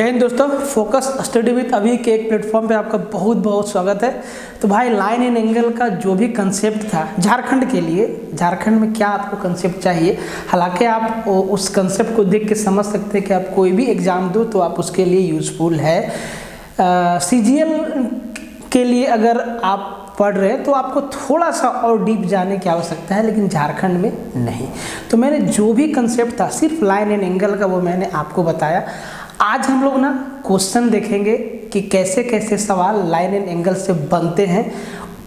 जय हिंद दोस्तों, focus study with अभी के एक प्लेटफॉर्म पे आपका बहुत बहुत स्वागत है। तो भाई लाइन एंड एंगल का जो भी कंसेप्ट था झारखंड के लिए, झारखंड में क्या आपको कंसेप्ट चाहिए, हालांकि आप उस कंसेप्ट को देख के समझ सकते हैं कि आप कोई भी एग्ज़ाम दो तो आप उसके लिए यूज़फुल है। CGL के लिए अगर आप पढ़ रहे हैं तो आपको थोड़ा सा और डीप जाने की आवश्यकता है, लेकिन झारखंड में नहीं। तो मैंने जो भी कंसेप्ट था सिर्फ लाइन एंड एंगल का वो मैंने आपको बताया। आज हम लोग ना क्वेश्चन देखेंगे कि कैसे कैसे सवाल लाइन एंड एंगल से बनते हैं,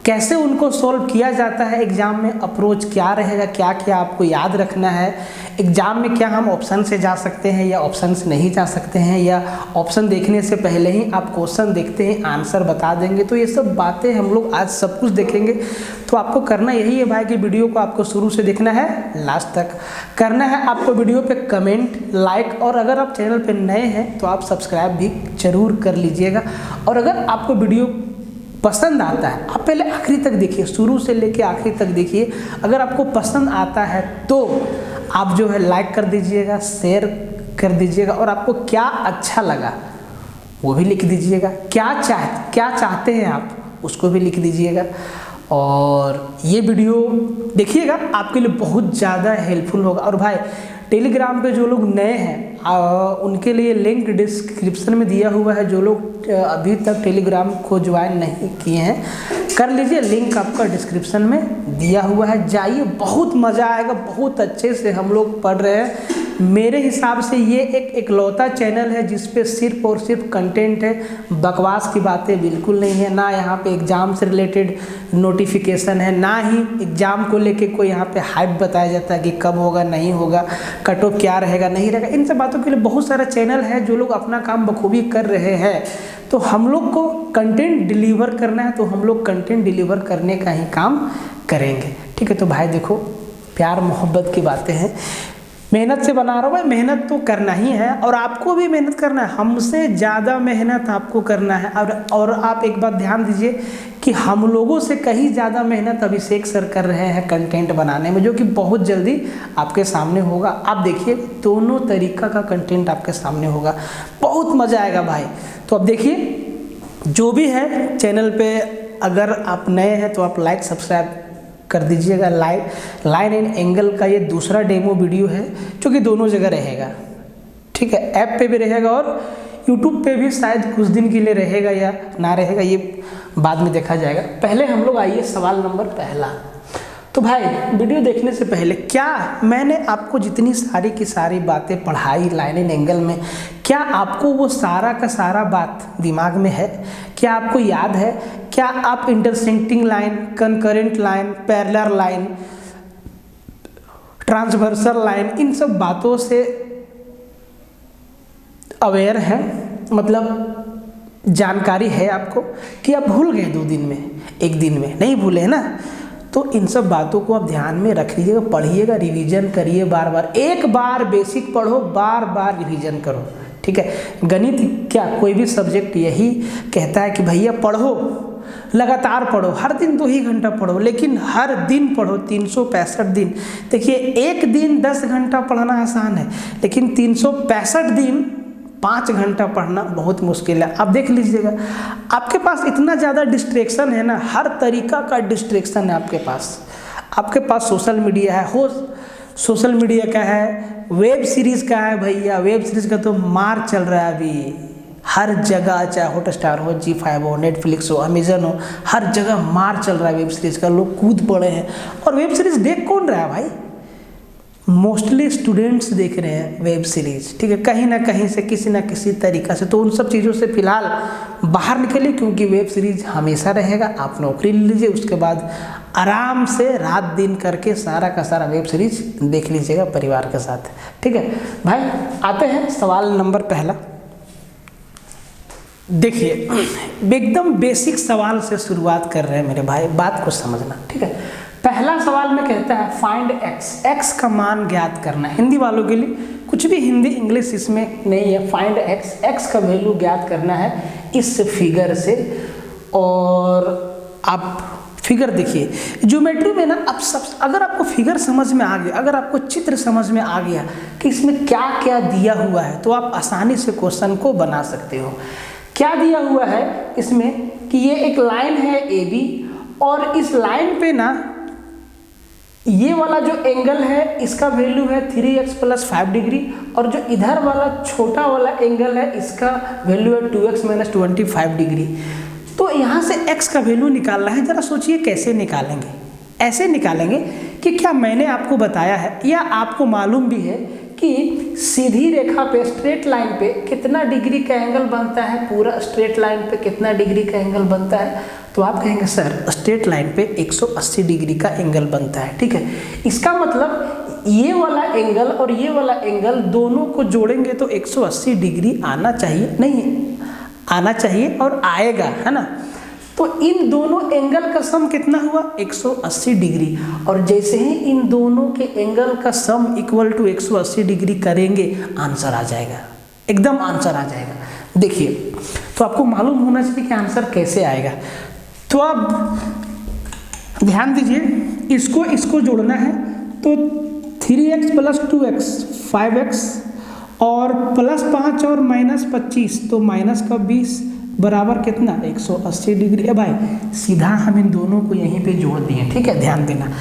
कैसे उनको सॉल्व किया जाता है, एग्जाम में अप्रोच क्या रहेगा, क्या क्या आपको याद रखना है, एग्जाम में क्या हम ऑप्शन से जा सकते हैं या ऑप्शन से नहीं जा सकते हैं, या ऑप्शन देखने से पहले ही आप क्वेश्चन देखते हैं आंसर बता देंगे। तो ये सब बातें हम लोग आज सब कुछ देखेंगे। तो आपको करना यही है भाई कि वीडियो को आपको शुरू से देखना है लास्ट तक, करना है आपको वीडियो पे कमेंट, लाइक, और अगर आप चैनल पे नए हैं तो आप सब्सक्राइब भी जरूर कर लीजिएगा। और अगर आपको वीडियो पसंद आता है आप पहले आखिरी तक देखिए, शुरू से लेके आखिरी तक देखिए। अगर आपको पसंद आता है तो आप जो है लाइक कर दीजिएगा, शेयर कर दीजिएगा, और आपको क्या अच्छा लगा वो भी लिख दीजिएगा, क्या चाहते हैं आप उसको भी लिख दीजिएगा। और ये वीडियो देखिएगा, आपके लिए बहुत ज़्यादा हेल्पफुल होगा। और भाई टेलीग्राम पे जो लोग नए हैं उनके लिए लिंक डिस्क्रिप्शन में दिया हुआ है। जो लोग अभी तक टेलीग्राम को ज्वाइन नहीं किए हैं कर लीजिए, लिंक आपका डिस्क्रिप्शन में दिया हुआ है, जाइए, बहुत मज़ा आएगा। बहुत अच्छे से हम लोग पढ़ रहे हैं। मेरे हिसाब से ये एक इकलौता चैनल है जिस पे सिर्फ और सिर्फ कंटेंट है, बकवास की बातें बिल्कुल नहीं है। ना यहाँ पे एग्ज़ाम से रिलेटेड नोटिफिकेशन है, ना ही एग्ज़ाम को लेके कोई यहाँ पे हाइप बताया जाता है कि कब होगा नहीं होगा, कट ऑफ क्या रहेगा नहीं रहेगा। इन सब बातों के लिए बहुत सारा चैनल है जो लोग अपना काम बखूबी कर रहे हैं। तो हम लोग को कंटेंट डिलीवर करना है, तो हम लोग कंटेंट डिलीवर करने का ही काम करेंगे, ठीक है। तो भाई देखो, प्यार मोहब्बत की बातें हैं, मेहनत से बना रहा हूँ भाई, मेहनत तो करना ही है और आपको भी मेहनत करना है, हमसे ज़्यादा मेहनत आपको करना है। और आप एक बात ध्यान दीजिए कि हम लोगों से कहीं ज़्यादा मेहनत अभिषेक सर कर रहे हैं कंटेंट बनाने में, जो कि बहुत जल्दी आपके सामने होगा। आप देखिए, दोनों तरीका का कंटेंट आपके सामने होगा, बहुत मज़ा आएगा भाई। तो अब देखिए, जो भी है चैनल पे अगर आप नए हैं तो आप लाइक सब्सक्राइब कर दीजिएगा। लाइन एंड एंगल का ये दूसरा डेमो वीडियो है जो कि दोनों जगह रहेगा, ठीक है। ऐप पे भी रहेगा और यूट्यूब पे भी शायद कुछ दिन के लिए रहेगा या ना रहेगा, ये बाद में देखा जाएगा। पहले हम लोग आइए सवाल नंबर पहला। तो भाई वीडियो देखने से पहले क्या मैंने आपको जितनी सारी की सारी बातें पढ़ाई लाइन एंड एंगल में, क्या आपको वो सारा का सारा बात दिमाग में है? क्या आपको याद है? क्या आप intersecting line, concurrent line, parallel line, transversal line, इन सब बातों से अवेयर हैं? मतलब जानकारी है आपको कि आप भूल गए 2 दिन में, 1 दिन में नहीं भूले है ना? तो इन सब बातों को आप ध्यान में रख लीजिएगा, पढ़िएगा, रिवीजन करिए बार बार। एक बार बेसिक पढ़ो, बार बार रिवीजन करो, ठीक है। गणित क्या कोई भी सब्जेक्ट यही कहता है कि भैया पढ़ो, लगातार पढ़ो, हर दिन 2 ही घंटा पढ़ो, लेकिन हर दिन पढ़ो 365 दिन। देखिए, एक दिन 10 घंटा पढ़ना आसान है, लेकिन 365 दिन 5 घंटा पढ़ना बहुत मुश्किल है। आप देख लीजिएगा, आपके पास इतना ज़्यादा डिस्ट्रैक्शन है ना, हर तरीका का डिस्ट्रैक्शन है आपके पास। आपके पास सोशल मीडिया है, सोशल मीडिया का है, वेब सीरीज़ का है। भैया वेब सीरीज़ का तो मार चल रहा है अभी हर जगह, चाहे हॉटस्टार हो, G5 हो, नेटफ्लिक्स हो, अमेजन हो, हर जगह मार चल रहा है वेब सीरीज़ का, लोग कूद पड़े हैं। और वेब सीरीज़ देख कौन रहा है भाई? मोस्टली स्टूडेंट्स देख रहे हैं वेब सीरीज़, ठीक है, कहीं ना कहीं से, किसी ना किसी तरीक़ा से। तो उन सब चीज़ों से फ़िलहाल बाहर निकलिए, क्योंकि वेब सीरीज़ हमेशा रहेगा। आप नौकरी ले लीजिए, उसके बाद आराम से रात दिन करके सारा का सारा वेब सीरीज़ देख लीजिएगा परिवार के साथ, ठीक है भाई। आते हैं सवाल नंबर पहला। देखिए, एकदम बेसिक सवाल से शुरुआत कर रहे हैं मेरे भाई, बात को समझना, ठीक है। पहला सवाल में कहता है फाइंड x, x का मान ज्ञात करना। हिंदी वालों के लिए कुछ भी हिंदी इंग्लिश इसमें नहीं है। फाइंड x, x का वैल्यू ज्ञात करना है इस फिगर से। और आप फिगर देखिए ज्योमेट्री में ना, अब सब अगर आपको फिगर समझ में आ गया, अगर आपको चित्र समझ में आ गया कि इसमें क्या क्या दिया हुआ है, तो आप आसानी से क्वेश्चन को बना सकते हो। क्या दिया हुआ है इसमें कि ये एक लाइन है AB, और इस लाइन पे ना ये वाला जो एंगल है इसका वैल्यू है 3x + 5 डिग्री, और जो इधर वाला छोटा वाला एंगल है इसका वैल्यू है 2x - 25 डिग्री। तो यहाँ से x का वैल्यू निकालना है। जरा सोचिए कैसे निकालेंगे। ऐसे निकालेंगे कि क्या मैंने आपको बताया है या आपको मालूम भी है कि सीधी रेखा पे, स्ट्रेट लाइन पे कितना डिग्री का एंगल बनता है, पूरा स्ट्रेट लाइन पे कितना डिग्री का एंगल बनता है। तो आप कहेंगे सर स्ट्रेट लाइन पे 180 डिग्री का एंगल बनता है, ठीक है। इसका मतलब ये वाला एंगल और ये वाला एंगल दोनों को जोड़ेंगे तो 180 डिग्री आना चाहिए, नहीं आना चाहिए और आएगा, है ना। तो इन दोनों एंगल का सम कितना हुआ 180 डिग्री, और जैसे ही इन दोनों के एंगल का सम = 180 डिग्री करेंगे आंसर आ जाएगा, एकदम आंसर आ जाएगा। देखिए तो आपको मालूम होना चाहिए कि आंसर कैसे आएगा। तो आप ध्यान दीजिए, इसको जोड़ना है तो 3x + 2x 5x, और +5 और -25 तो -20 बराबर कितना 180 डिग्री। भाई सीधा हम इन दोनों को यहीं पे जोड़ दिए, ठीक है, ध्यान देना।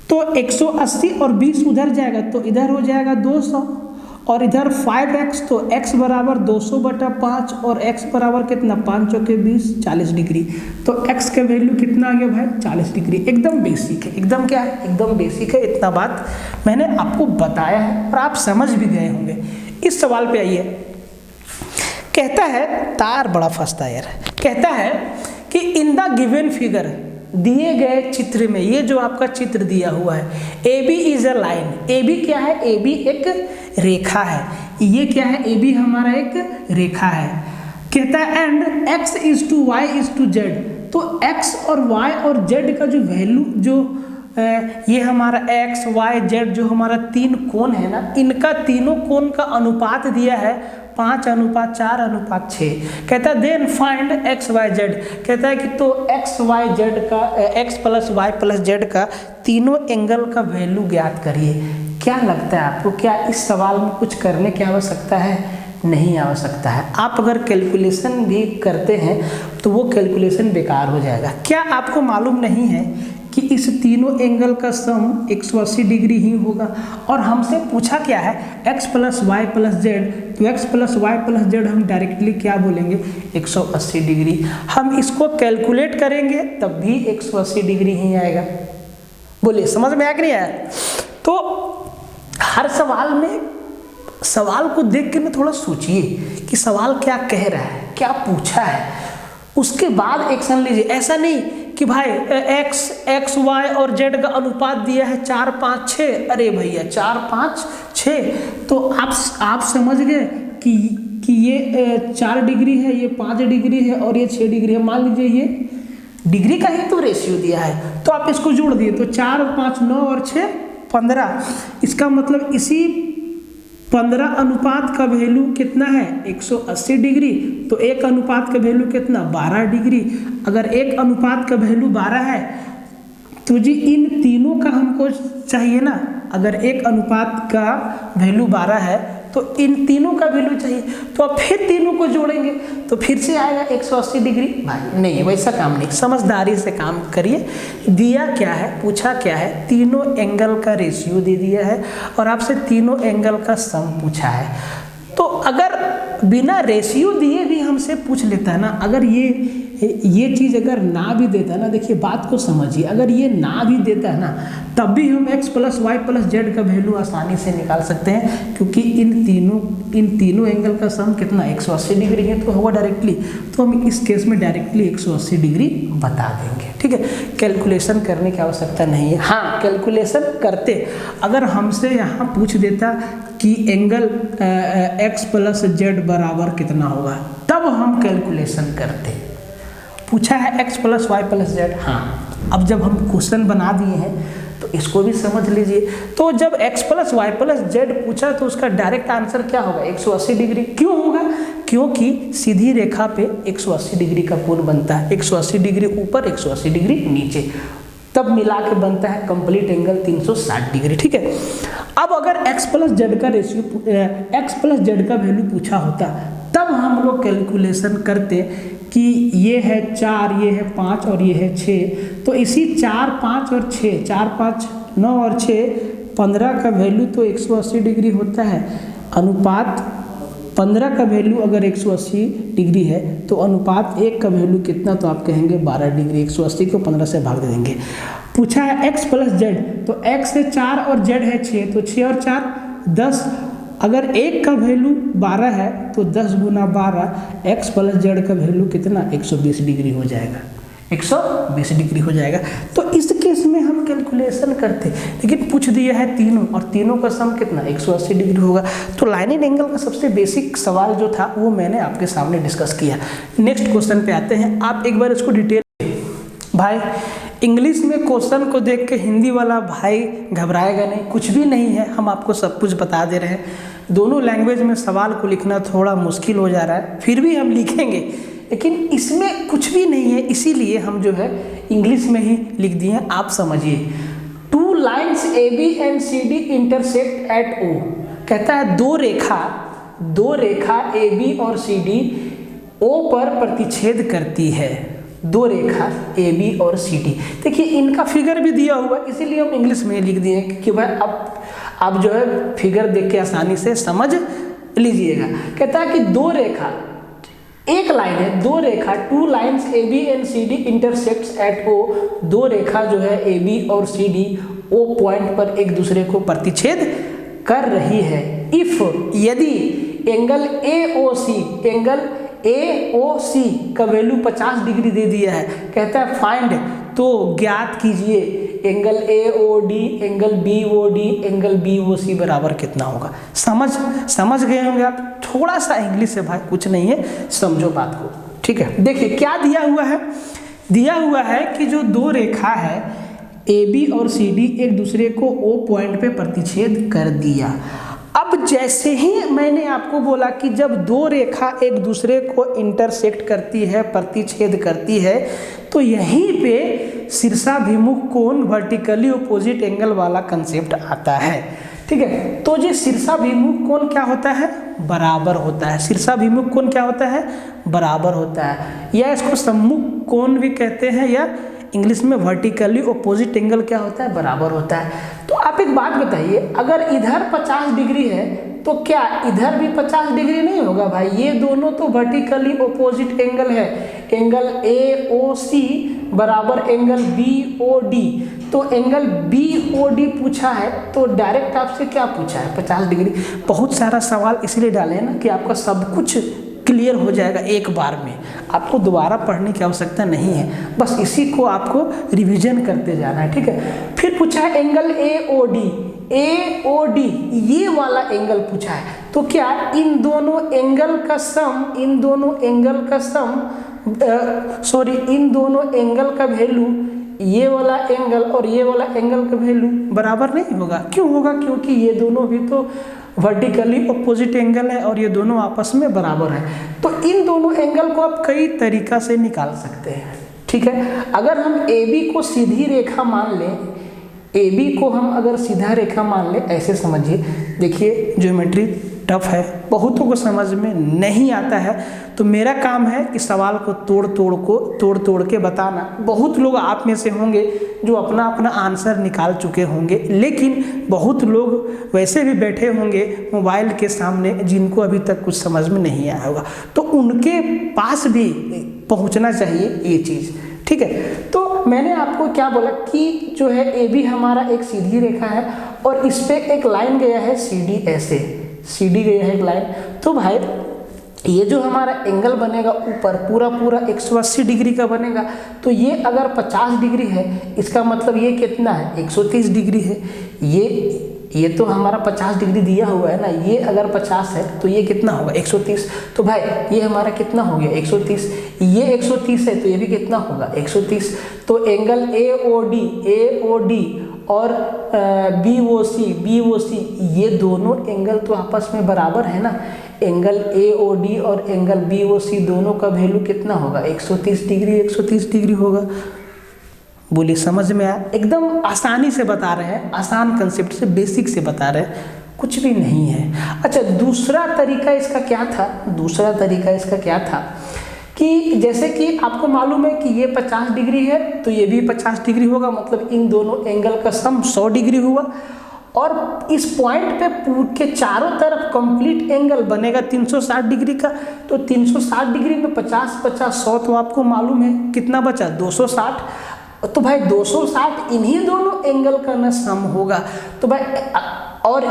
तो 180 और 20 उधर जाएगा तो इधर हो जाएगा 200, और इधर 5x तो x बराबर 200/5, और x बराबर कितना 5 चौके 20 40 डिग्री। तो x का वैल्यू कितना आ गया भाई 40 डिग्री। एकदम बेसिक है, एकदम क्या है, एकदम बेसिक है। इतना बात मैंने आपको बताया है और आप समझ भी गए होंगे। इस सवाल पे आइए, कहता है, तार बड़ा फंसता है यार। कहता है कि इन द गिवन फिगर, दिए गए चित्र में, ये जो आपका चित्र दिया हुआ है, AB is a line. AB क्या है, AB एक रेखा है। ये क्या है, AB हमारा एक रेखा है। कहता है एंड x = y = z। तो x और y और z का जो वैल्यू, जो ये हमारा x y z जो हमारा 3 कोण है ना, इनका तीनों कोण का अनुपात दिया है 5:4:6। कहता है then find x y z। कहता है कि तो x y z का, x + y + z का तीनों एंगल का वैल्यू ज्ञात करिए। क्या लगता है आपको, क्या इस सवाल में कुछ करने की आवश्यकता है? नहीं आवश्यकता है। आप अगर कैलकुलेशन भी करते हैं तो वो कैलकुलेशन बेकार हो जाएगा। क्या आपको मालूम नहीं है कि इस तीनों एंगल का सम 180 डिग्री ही होगा? और हमसे पूछा क्या है, x + y + z। तो x + y + z हम डायरेक्टली क्या बोलेंगे 180 डिग्री। हम इसको कैलकुलेट करेंगे तब भी 180 डिग्री ही आएगा। बोलिए समझ में आया कि नहीं आया? तो हर सवाल में, सवाल को देख के ना थोड़ा सोचिए कि सवाल क्या कह रहा है, क्या पूछा है, उसके बाद एक्शन लीजिए। ऐसा नहीं कि भाई x y और z का अनुपात दिया है 4 5 6। अरे भैया 4 5 6 तो आप समझ गए कि ये 4 डिग्री है, ये 5 डिग्री है और ये 6 डिग्री है। मान लीजिए ये डिग्री का ही तो रेशियो दिया है, तो आप इसको जोड़ दिए तो 4 5 9 और 6 15। इसका मतलब इसी 15 अनुपात का वैल्यू कितना है 180 डिग्री। तो एक अनुपात का वैल्यू कितना 12 डिग्री। अगर एक अनुपात का वैल्यू 12 है तो जी इन तीनों का हमको चाहिए ना। अगर एक अनुपात का वैल्यू 12 है तो इन तीनों का वैल्यू चाहिए, तो अब फिर तीनों को जोड़ेंगे तो फिर से आएगा 180 डिग्री। भाई नहीं, वैसा काम नहीं, समझदारी से काम करिए। दिया क्या है, पूछा क्या है, तीनों एंगल का रेशियो दे दिया है और आपसे तीनों एंगल का सम पूछा है। तो अगर बिना रेशियो दिए भी हमसे पूछ लेता है ना, अगर ये चीज़ अगर ना भी देता है ना, देखिए बात को समझिए, अगर ये ना भी देता है ना तब भी हम x + y + z का वैल्यू आसानी से निकाल सकते हैं, क्योंकि इन तीनों एंगल का सम कितना 180 डिग्री है तो होगा डायरेक्टली। तो हम इस केस में डायरेक्टली 180 डिग्री बता देंगे, ठीक है। कैलकुलेशन करने की आवश्यकता नहीं है। हाँ, कैलकुलेशन करते अगर हमसे यहाँ पूछ देता कि एंगल x + z बराबर कितना होगा, तब हम कैलकुलेशन करते। पूछा है x + y + z, हाँ। अब जब हम क्वेश्चन बना दिए हैं तो इसको भी समझ लीजिए। तो जब x plus y plus z पूछा तो उसका डायरेक्ट आंसर क्या होगा, 180 डिग्री। क्यों होगा, क्योंकि सीधी रेखा पे 180 डिग्री का कोण बनता है, 180 डिग्री ऊपर 180 डिग्री नीचे, तब मिला के बनता है कंप्लीट एंगल 360 डिग्री। ठीक है, अब अगर x प्लस जेड का रेशियो, x प्लस जेड का वैल्यू पूछा होता तब हम लोग कैलकुलेशन करते कि ये है 4, ये है 5 और ये है 6, तो इसी 4, 5 और 6, 4, 5, 9 और 6, 15 का वैल्यू तो 180 डिग्री होता है। अनुपात 15 का वैल्यू अगर 180 डिग्री है तो अनुपात 1 का वैल्यू कितना, तो आप कहेंगे 12 डिग्री। 180 को 15 से भाग दे देंगे। पूछा है x प्लस जेड, तो x है 4 और z है 6, तो 6 और 4 10। अगर 1 का वैल्यू 12 है तो 10 गुना 12, x प्लस जेड का वैल्यू कितना, 120 डिग्री हो जाएगा, 120 डिग्री हो जाएगा। तो इस केस में हम कैलकुलेशन करते, लेकिन पूछ दिया है तीनों, और तीनों का सम कितना, 180 डिग्री होगा। तो लाइन एंड एंगल का सबसे बेसिक सवाल जो था वो मैंने आपके सामने डिस्कस किया। नेक्स्ट क्वेश्चन पे आते हैं, आप एक बार इसको डिटेल। भाई इंग्लिश में क्वेश्चन को देख के हिंदी वाला भाई घबराएगा नहीं, कुछ भी नहीं है, हम आपको सब कुछ बता दे रहे हैं। दोनों लैंग्वेज में सवाल को लिखना थोड़ा मुश्किल हो जा रहा है, फिर भी हम लिखेंगे, लेकिन इसमें कुछ भी नहीं है, इसीलिए हम जो है इंग्लिश में ही लिख दिए हैं। आप समझिए, 2 lines AB and CD intersect at O। कहता है दो रेखा AB और CD O पर प्रतिच्छेद करती है। दो रेखा AB और CD, देखिए इनका फिगर भी दिया हुआ, इसीलिए हम इंग्लिश में लिख दिए कि भाई आप जो है फिगर देख के आसानी से समझ लीजिएगा। कहता है कि दो रेखा, एक लाइन है, दो रेखा 2 lines AB and CD intersects at O। दो रेखा जो है AB और CD O पॉइंट पर एक दूसरे को प्रतिच्छेद कर रही है। इफ, यदि एंगल AOC का वैल्यू 50 डिग्री दे दिया है, कहता है फाइंड, तो ज्ञात कीजिए angle AOD, angle BOD, angle BOC बराबर कितना होगा। समझ गए होंगे आप। थोड़ा सा इंग्लिश है भाई, कुछ नहीं है, समझो बात को। ठीक है, देखिए क्या दिया हुआ है। दिया हुआ है कि जो दो रेखा है AB और CD एक दूसरे को O पॉइंट पे प्रतिच्छेद कर दिया। अब जैसे ही मैंने आपको बोला कि जब दो रेखा एक दूसरे को इंटरसेक्ट करती है, प्रतिच्छेद करती है, तो यहीं पे शीर्षाभिमुख कोण वर्टिकली अपोजिट एंगल वाला कंसेप्ट आता है। ठीक है, तो ये शीर्षाभिमुख कोण क्या होता है, बराबर होता है। शीर्षाभिमुख कोण क्या होता है, बराबर होता है, या इसको सम्मुख कोण भी कहते हैं, या इंग्लिश में वर्टिकली अपोजिट एंगल क्या होता है, बराबर होता है। तो आप एक बात बताइए, अगर इधर 50 डिग्री है तो क्या इधर भी 50 डिग्री नहीं होगा भाई। ये दोनों तो वर्टिकली अपोजिट एंगल है। एंगल AOC बराबर एंगल BOD, तो एंगल BOD पूछा है तो डायरेक्ट आपसे क्या पूछा है, 50 डिग्री। बहुत सारा सवाल इसलिए डाले हैं ना कि आपका सब कुछ क्लियर हो जाएगा एक बार में, आपको दोबारा पढ़ने की आवश्यकता नहीं है, बस इसी को आपको रिवीजन करते जाना है। ठीक है, फिर पूछा है एंगल AOD, ये वाला एंगल पूछा है, तो क्या इन दोनों एंगल का वैल्यू, ये वाला एंगल और ये वाला एंगल का वैल्यू बराबर नहीं होगा। क्यों होगा, क्योंकि ये दोनों भी तो वर्टिकली अपोजिट एंगल है और ये दोनों आपस में बराबर है। तो इन दोनों एंगल को आप कई तरीका से निकाल सकते हैं। ठीक है, अगर हम AB को सीधी रेखा मान लें, AB को हम अगर सीधा रेखा मान लें, ऐसे समझिए, देखिए ज्योमेट्री टफ है, बहुतों को समझ में नहीं आता है, तो मेरा काम है कि सवाल को तोड़ तोड़ के बताना। बहुत लोग आप में से होंगे जो अपना अपना आंसर निकाल चुके होंगे, लेकिन बहुत लोग वैसे भी बैठे होंगे मोबाइल के सामने जिनको अभी तक कुछ समझ में नहीं आया होगा, तो उनके पास भी पहुंचना चाहिए ये चीज़। ठीक है, तो मैंने आपको क्या बोला कि जो है AB हमारा एक सीधी रेखा है और इस पे एक लाइन गया है CD, ऐसे CD गया है एक लाइन। तो भाई ये जो हमारा एंगल बनेगा ऊपर पूरा 180 डिग्री का बनेगा, तो ये अगर 50 डिग्री है, इसका मतलब ये कितना है, 130 डिग्री है। ये तो हमारा 50 डिग्री दिया हुआ है ना, ये अगर 50 है तो ये कितना होगा, 130। तो भाई ये हमारा कितना हो गया, 130। ये 130 है तो ये भी कितना होगा, 130। तो एंगल AOD और BOC ये दोनों एंगल तो आपस में बराबर है ना। एंगल AOD और एंगल BOC दोनों का वैल्यू कितना होगा, 130 डिग्री 130 डिग्री होगा। बोलिए समझ में आया? एकदम आसानी से बता रहे हैं, आसान कंसेप्ट से, बेसिक से बता रहे हैं, कुछ भी नहीं है। अच्छा, दूसरा तरीका इसका क्या था कि जैसे कि आपको मालूम है कि ये 50 डिग्री है तो ये भी 50 डिग्री होगा, मतलब इन दोनों एंगल का सम 100 डिग्री हुआ। और इस पॉइंट पे के चारों तरफ कंप्लीट एंगल बनेगा 360 डिग्री का। तो 360 डिग्री में 50 50 100, तो आपको मालूम है कितना बचा, 260। तो भाई 260 इन्हीं दोनों एंगल का ना सम होगा। तो भाई और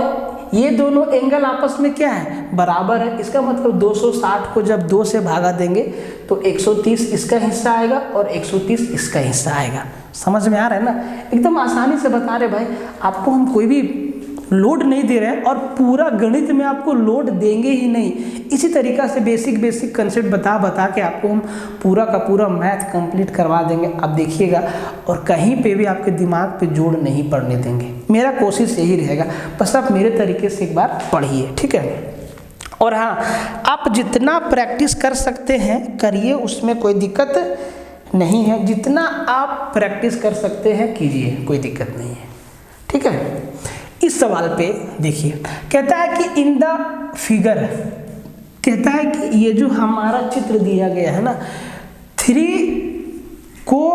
ये दोनों एंगल आपस में क्या है, बराबर है। इसका मतलब 260 को जब 2 से भागा देंगे तो 130 इसका हिस्सा आएगा और 130 इसका हिस्सा आएगा। समझ में आ रहा है ना? एकदम आसानी से बता रहे भाई, आपको हम कोई भी लोड नहीं दे रहे हैं और पूरा गणित में आपको लोड देंगे ही नहीं। इसी तरीक़ा से बेसिक कंसेप्ट बता के आपको हम पूरा का पूरा मैथ कंप्लीट करवा देंगे। आप देखिएगा, और कहीं पे भी आपके दिमाग पे जोड़ नहीं पड़ने देंगे। मेरा कोशिश यही रहेगा, बस आप मेरे तरीके से एक बार पढ़िए, ठीक है। और हाँ, आप जितना प्रैक्टिस कर सकते हैं करिए, उसमें कोई दिक्कत नहीं है। जितना आप प्रैक्टिस कर सकते हैं कीजिए, कोई दिक्कत नहीं है, ठीक है। इस सवाल पे देखिए, कहता है कि इन द फिगर, कहता है कि ये जो हमारा चित्र दिया गया है ना, 3 को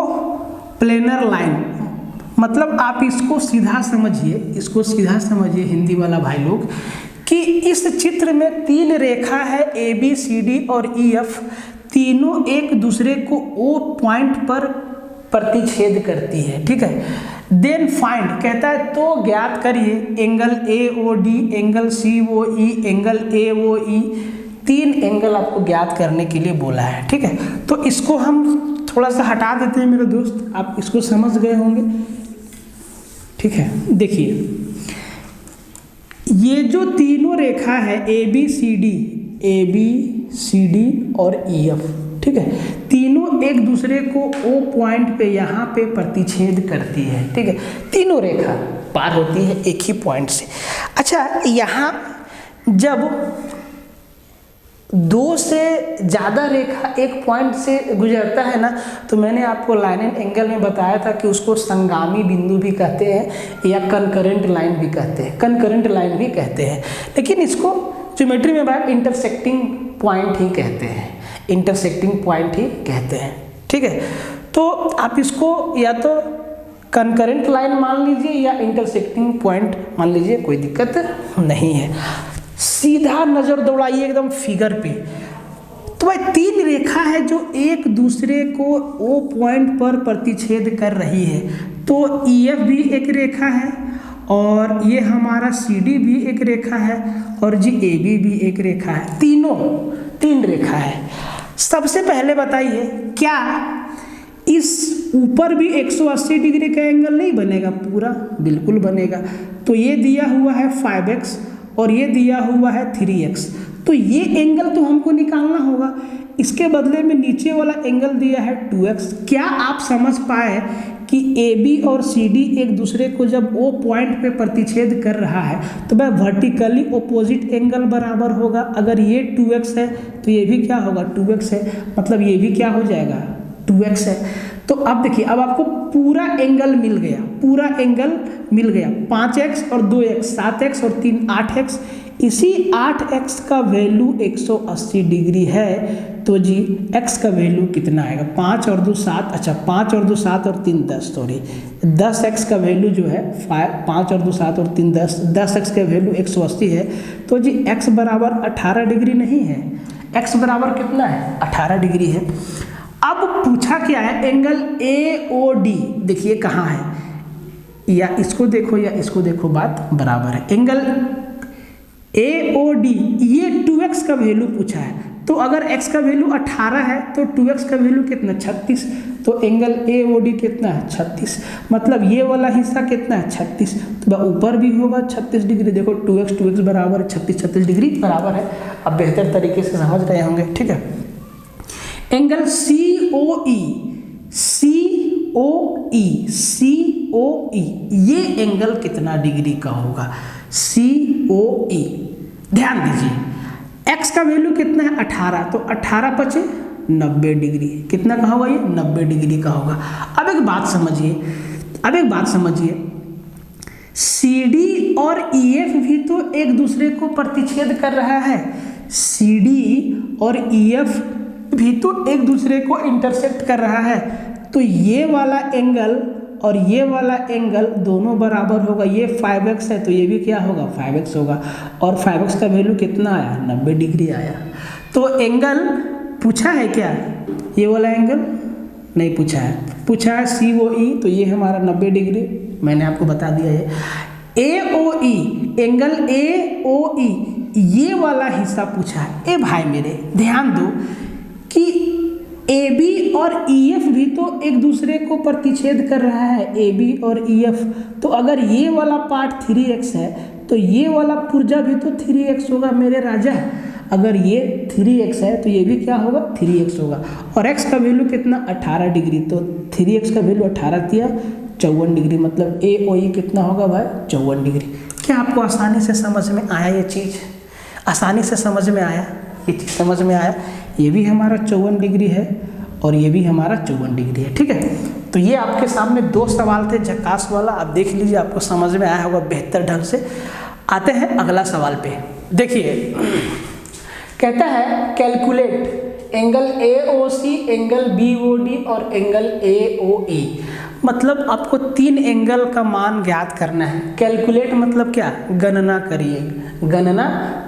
प्लेनर लाइन, मतलब आप इसको सीधा समझिए हिंदी वाला भाई लोग, कि इस चित्र में 3 रेखा है ABCD और EF, तीनों एक दूसरे को O पॉइंट पर प्रतिच्छेद करती है, ठीक है। देन फाइंड, कहता है तो ज्ञात करिए angle AOD, angle COE, angle AOE, 3 angle आपको ज्ञात करने के लिए बोला है, ठीक है। तो इसको हम थोड़ा सा हटा देते हैं मेरे दोस्त, आप इसको समझ गए होंगे, ठीक है। देखिए, ये जो तीनों रेखा है ABCD और EF, ठीक है, तीनों एक दूसरे को O पॉइंट पे यहाँ पे प्रतिच्छेद करती है, ठीक है। तीनों रेखा पार होती है एक ही पॉइंट से। अच्छा, यहाँ जब 2 से ज़्यादा रेखा एक पॉइंट से गुजरता है ना, तो मैंने आपको लाइन एंड एंगल में बताया था कि उसको संगामी बिंदु भी कहते हैं या कंकरेंट लाइन भी कहते हैं, लेकिन इसको ज्योमेट्री में बात इंटरसेक्टिंग पॉइंट ही कहते हैं, ठीक है। तो आप इसको या तो कंकरेंट लाइन मान लीजिए या इंटरसेक्टिंग पॉइंट मान लीजिए, कोई दिक्कत नहीं है। सीधा नज़र दौड़ाइए एकदम फिगर पे, तो भाई 3 रेखा है जो एक दूसरे को O पॉइंट पर प्रतिच्छेद कर रही है। तो EF भी एक रेखा है और ये हमारा CD भी एक रेखा है और जी AB भी एक रेखा है, तीनों 3 रेखा है। सबसे पहले बताइए, क्या इस ऊपर भी 180 डिग्री का एंगल नहीं बनेगा पूरा? बिल्कुल बनेगा। तो ये दिया हुआ है 5x और ये दिया हुआ है 3x, तो ये एंगल तो हमको निकालना होगा। इसके बदले में नीचे वाला एंगल दिया है 2x। क्या आप समझ पाए कि AB और CD एक दूसरे को जब O पॉइंट पे प्रतिच्छेद कर रहा है तो वह वर्टिकली ओपोजिट एंगल बराबर होगा। अगर ये 2x है तो ये भी क्या होगा, 2x है, मतलब ये भी क्या हो जाएगा, 2x है। तो अब देखिए, अब आपको पूरा एंगल मिल गया, 5x और 2x 7x और 3 8x। इसी 8x का वैल्यू 180 डिग्री है, तो जी x का वैल्यू कितना आएगा, 5 और 2 7, अच्छा 5 और 2 7 और 3 10, सॉरी 10x का वैल्यू जो है 5 और 2 7 और 3 10x का वैल्यू 180 है। तो जी x बराबर 18 डिग्री नहीं है, x बराबर कितना है, 18 डिग्री है। अब पूछा क्या है, एंगल AOD देखिए कहाँ है, या इसको देखो बात बराबर है। एंगल AOD ये 2x का वैल्यू पूछा है, तो अगर x का वैल्यू 18 है तो 2x का वैल्यू कितना, 36। तो एंगल AOD कितना है, 36, मतलब ये वाला हिस्सा कितना है, 36, तो ऊपर भी होगा 36 डिग्री। देखो 2x बराबर 36 डिग्री बराबर है। अब बेहतर तरीके से समझ रहे होंगे, ठीक है। एंगल COE COE, ये एंगल कितना डिग्री का होगा? COE, ध्यान दीजिए x का वैल्यू कितना है 18, तो 18 पचे 90 डिग्री, कितना का होगा ये? 90 डिग्री का होगा। अब एक बात समझिए, CD और EF भी तो एक दूसरे को प्रतिच्छेद कर रहा है, CD और EF भी तो एक दूसरे को इंटरसेक्ट कर रहा है, तो ये वाला एंगल और ये वाला एंगल दोनों बराबर होगा। ये 5x है तो ये भी क्या होगा? 5x होगा, और 5x का वैल्यू कितना आया? 90 डिग्री आया। तो एंगल पूछा है क्या? ये वाला एंगल नहीं पूछा है, पूछा है COE, तो ये हमारा 90 डिग्री, मैंने आपको बता दिया है। AOE, एंगल AOE, ये वाला हिस्सा पूछा है। ए भाई मेरे ध्यान दो कि AB और EF भी तो एक दूसरे को प्रतिच्छेद कर रहा है, AB और EF, तो अगर ये वाला पार्ट 3x है तो ये वाला पुर्जा भी तो 3x होगा मेरे राजा। अगर ये 3x है तो ये भी क्या होगा? 3x होगा, और x का वैल्यू कितना? 18 डिग्री, तो 3x का वैल्यू 18 दिया 54 डिग्री, मतलब AOE कितना होगा भाई? 54 डिग्री। क्या आपको आसानी से समझ में आया? ये चीज़ आसानी से समझ में आया? ये चीज़ समझ में आया? ये भी हमारा 54 डिग्री है और ये भी हमारा 54 डिग्री है, ठीक है। तो ये आपके सामने 2 सवाल थे झकास वाला, आप देख लीजिए, आपको समझ में आया होगा बेहतर ढंग से। आते हैं अगला सवाल पे। देखिए कहता है calculate angle AOC, angle BOD और एंगल AOE, मतलब आपको 3 एंगल का मान ज्ञात करना है। कैलकुलेट मतलब क्या? गणना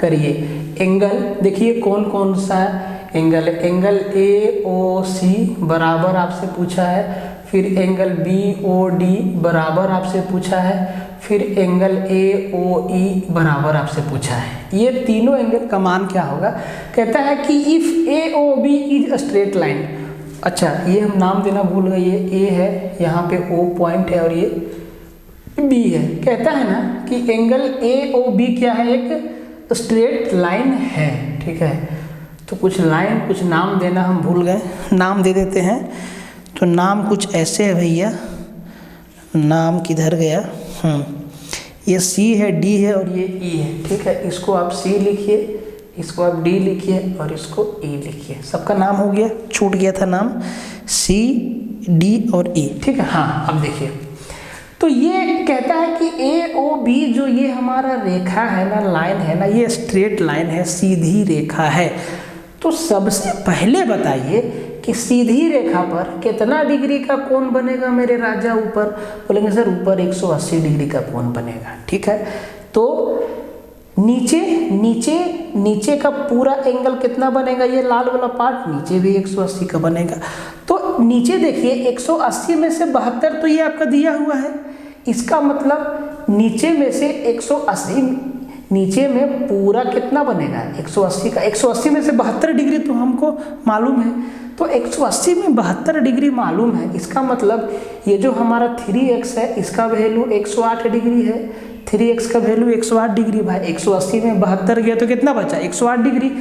करिए। एंगल देखिए कौन कौन सा एंगल AOC बराबर आपसे पूछा है, फिर एंगल BOD बराबर आपसे पूछा है, फिर एंगल AOE बराबर आपसे पूछा है। ये तीनों एंगल का मान क्या होगा? कहता है कि if AOB is straight line. अच्छा, ये हम नाम देना भूल गए, ये A है, यहाँ पे O पॉइंट है और ये B है। कहता है ना कि एंगल AOB क्या है? एक स्ट्रेट लाइन है, ठीक है। तो कुछ लाइन, कुछ नाम देना हम भूल गए, नाम दे देते हैं। तो नाम कुछ ऐसे है भैया, नाम किधर गया? ये C है, D है और ये E है, ठीक है। इसको आप C लिखिए, इसको आप D लिखिए और इसको E लिखिए। सबका नाम हो गया, छूट गया था नाम, C, D और E, ठीक है। हाँ, अब देखिए, तो ये कहता है कि AOB जो ये हमारा रेखा है ना, लाइन है ना, ये स्ट्रेट लाइन है, सीधी रेखा है। तो सबसे पहले बताइए कि सीधी रेखा पर कितना डिग्री का कोण बनेगा मेरे राजा? ऊपर बोलेंगे सर ऊपर 180 डिग्री का कोण बनेगा, ठीक है। तो नीचे का पूरा एंगल कितना बनेगा? ये लाल वाला पार्ट नीचे भी 180 का बनेगा। तो नीचे देखिए 180 में से 72 तो ये आपका दिया हुआ है, इसका मतलब नीचे में से 180, नीचे में पूरा कितना बनेगा? 180 का। 180 में से 72 डिग्री तो हमको मालूम है, तो 180 में 72 डिग्री मालूम है, इसका मतलब ये जो हमारा 3x है इसका वैल्यू 108 डिग्री है, 3x का वैल्यू 108 डिग्री। भाई 180 में 72 गया तो कितना बचा? 108 डिग्री।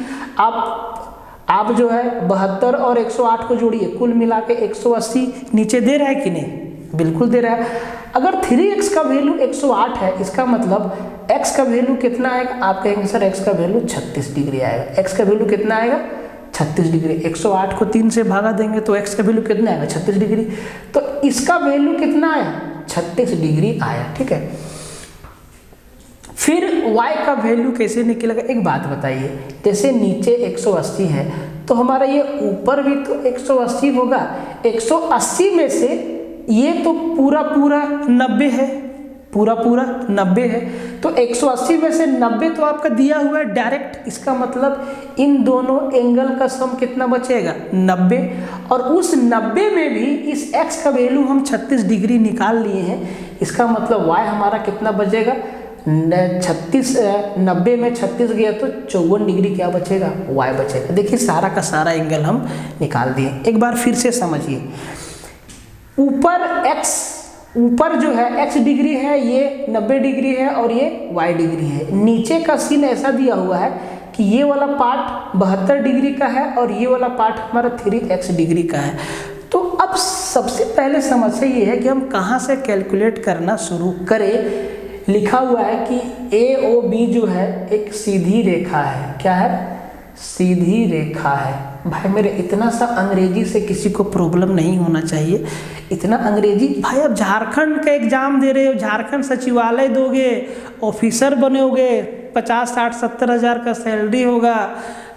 आप जो है 72 और 108 को जोड़िए, कुल मिला के 180 नीचे दे रहा है कि नहीं? बिल्कुल दे रहा है। अगर 3x का वैल्यू 108 है, इसका मतलब x का वैल्यू कितना आएगा? आप कहेंगे सर x का वैल्यू 36 डिग्री आएगा। x का वैल्यू कितना आएगा? 36 डिग्री। 108 को 3 से भागा देंगे तो x का वैल्यू कितना आएगा? 36 डिग्री। तो इसका वैल्यू कितना आया? 36 डिग्री आया, ठीक है। फिर y का वैल्यू कैसे निकलेगा? एक बात बताइए, जैसे नीचे 180 है तो हमारा ये ऊपर भी तो 180 होगा। 180 में से ये तो पूरा 90 है, पूरा 90 है, तो 180 में से 90 तो आपका दिया हुआ है डायरेक्ट। इसका मतलब इन दोनों एंगल का सम कितना बचेगा? 90। और उस 90 में भी इस x का वैल्यू हम 36 डिग्री निकाल लिए हैं, इसका मतलब y हमारा कितना बचेगा? 36, 90 में 36 गया तो 54 डिग्री क्या बचेगा? y बचेगा। देखिए सारा का सारा एंगल हम निकाल दिए। एक बार फिर से समझिए, ऊपर जो है x डिग्री है, ये 90 डिग्री है और ये y डिग्री है। नीचे का सीन ऐसा दिया हुआ है कि ये वाला पार्ट 72 डिग्री का है और ये वाला पार्ट हमारा 3x डिग्री का है। तो अब सबसे पहले समस्या ये है कि हम कहाँ से कैलकुलेट करना शुरू करें। लिखा हुआ है कि ए ओ बी जो है एक सीधी रेखा है। क्या है? सीधी रेखा है। भाई मेरे इतना सा अंग्रेजी से किसी को प्रॉब्लम नहीं होना चाहिए। इतना अंग्रेजी भाई, अब झारखंड का एग्जाम दे रहे हो, झारखंड सचिवालय दोगे, ऑफिसर बनोगे, 50, 60, 70 हज़ार का सैलरी होगा,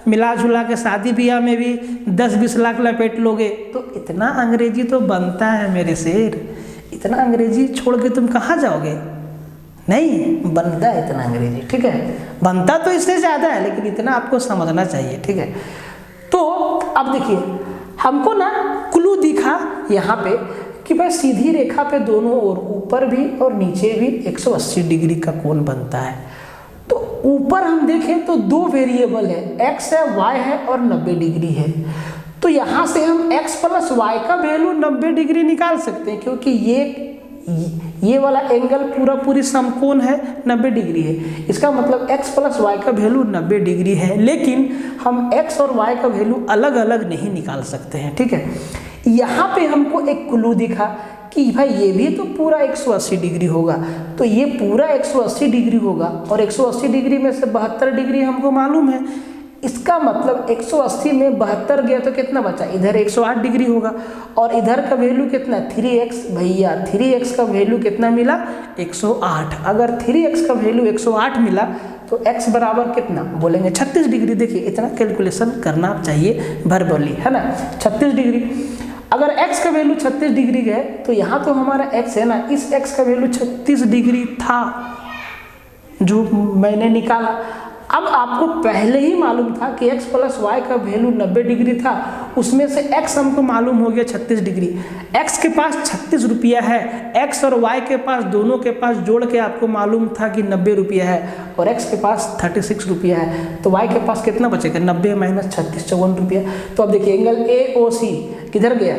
मिला जुला के शादी ब्याह में भी 10-20 लाख लपेट लोगे, तो इतना अंग्रेजी तो बनता है मेरे शेर। इतना अंग्रेजी छोड़ के तुम कहाँ जाओगे? नहीं बनता है इतना अंग्रेजी, ठीक है। बनता तो इससे ज़्यादा है, लेकिन इतना आपको समझना चाहिए, ठीक है। तो अब देखिए, हमको ना क्लू दिखा यहाँ पे कि भाई सीधी रेखा पे दोनों ओर, ऊपर भी और नीचे भी 180 डिग्री का कोण बनता है। तो ऊपर हम देखें तो दो वेरिएबल है, x है, y है और 90 डिग्री है। तो यहाँ से हम x प्लस y का वैल्यू 90 डिग्री निकाल सकते हैं, क्योंकि ये वाला एंगल पूरी समकोण है, 90 डिग्री है। इसका मतलब x प्लस y का वैल्यू 90 डिग्री है, लेकिन हम x और y का वैल्यू अलग अलग नहीं निकाल सकते हैं, ठीक है। यहाँ पे हमको एक क्लू दिखा कि भाई ये भी तो पूरा 180 डिग्री होगा, तो ये पूरा 180 डिग्री होगा, और 180 डिग्री में से 72 डिग्री हमको मालूम है। इसका मतलब 180 में 72 गया तो कितना बचा? इधर 108 डिग्री होगा, और इधर का वैल्यू कितना? 3x। भैया 3x का वैल्यू कितना मिला? 108। अगर 3x का वैल्यू 108 मिला तो x बराबर कितना बोलेंगे? 36 डिग्री। देखिए इतना कैलकुलेशन करना चाहिए वर्बली, है ना। 36 डिग्री। अगर x का वैल्यू 36 डिग्री गए तो यहाँ तो हमारा x है ना, इस x का वैल्यू 36 डिग्री था जो मैंने निकाला। अब आपको पहले ही मालूम था कि x प्लस y का वैल्यू 90 डिग्री था, उसमें से x हमको मालूम हो गया 36 डिग्री। x के पास 36 रुपया है, x और y के पास दोनों के पास जोड़ के आपको मालूम था कि 90 रुपया है, और x के पास 36 रुपया है, तो y के पास कितना बचेगा? 90 माइनस 36, 54 रुपया। तो अब देखिए एंगल AOC किधर गया?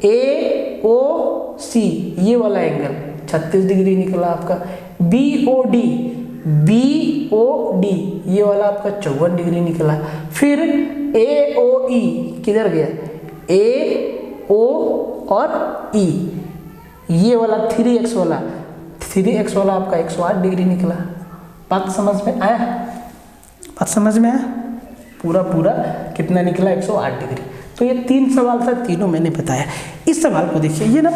AOC ये वाला एंगल 36 डिग्री निकला आपका। BOD ये वाला आपका 54 डिग्री निकला। फिर AOE किधर गया? AO और E ये वाला 3x वाला आपका 108 डिग्री निकला। बात समझ में आया? बात समझ में आया? पूरा कितना निकला? 108 डिग्री। तो ये 3 सवाल था, तीनों मैंने बताया। इस सवाल को देखिए, ये ना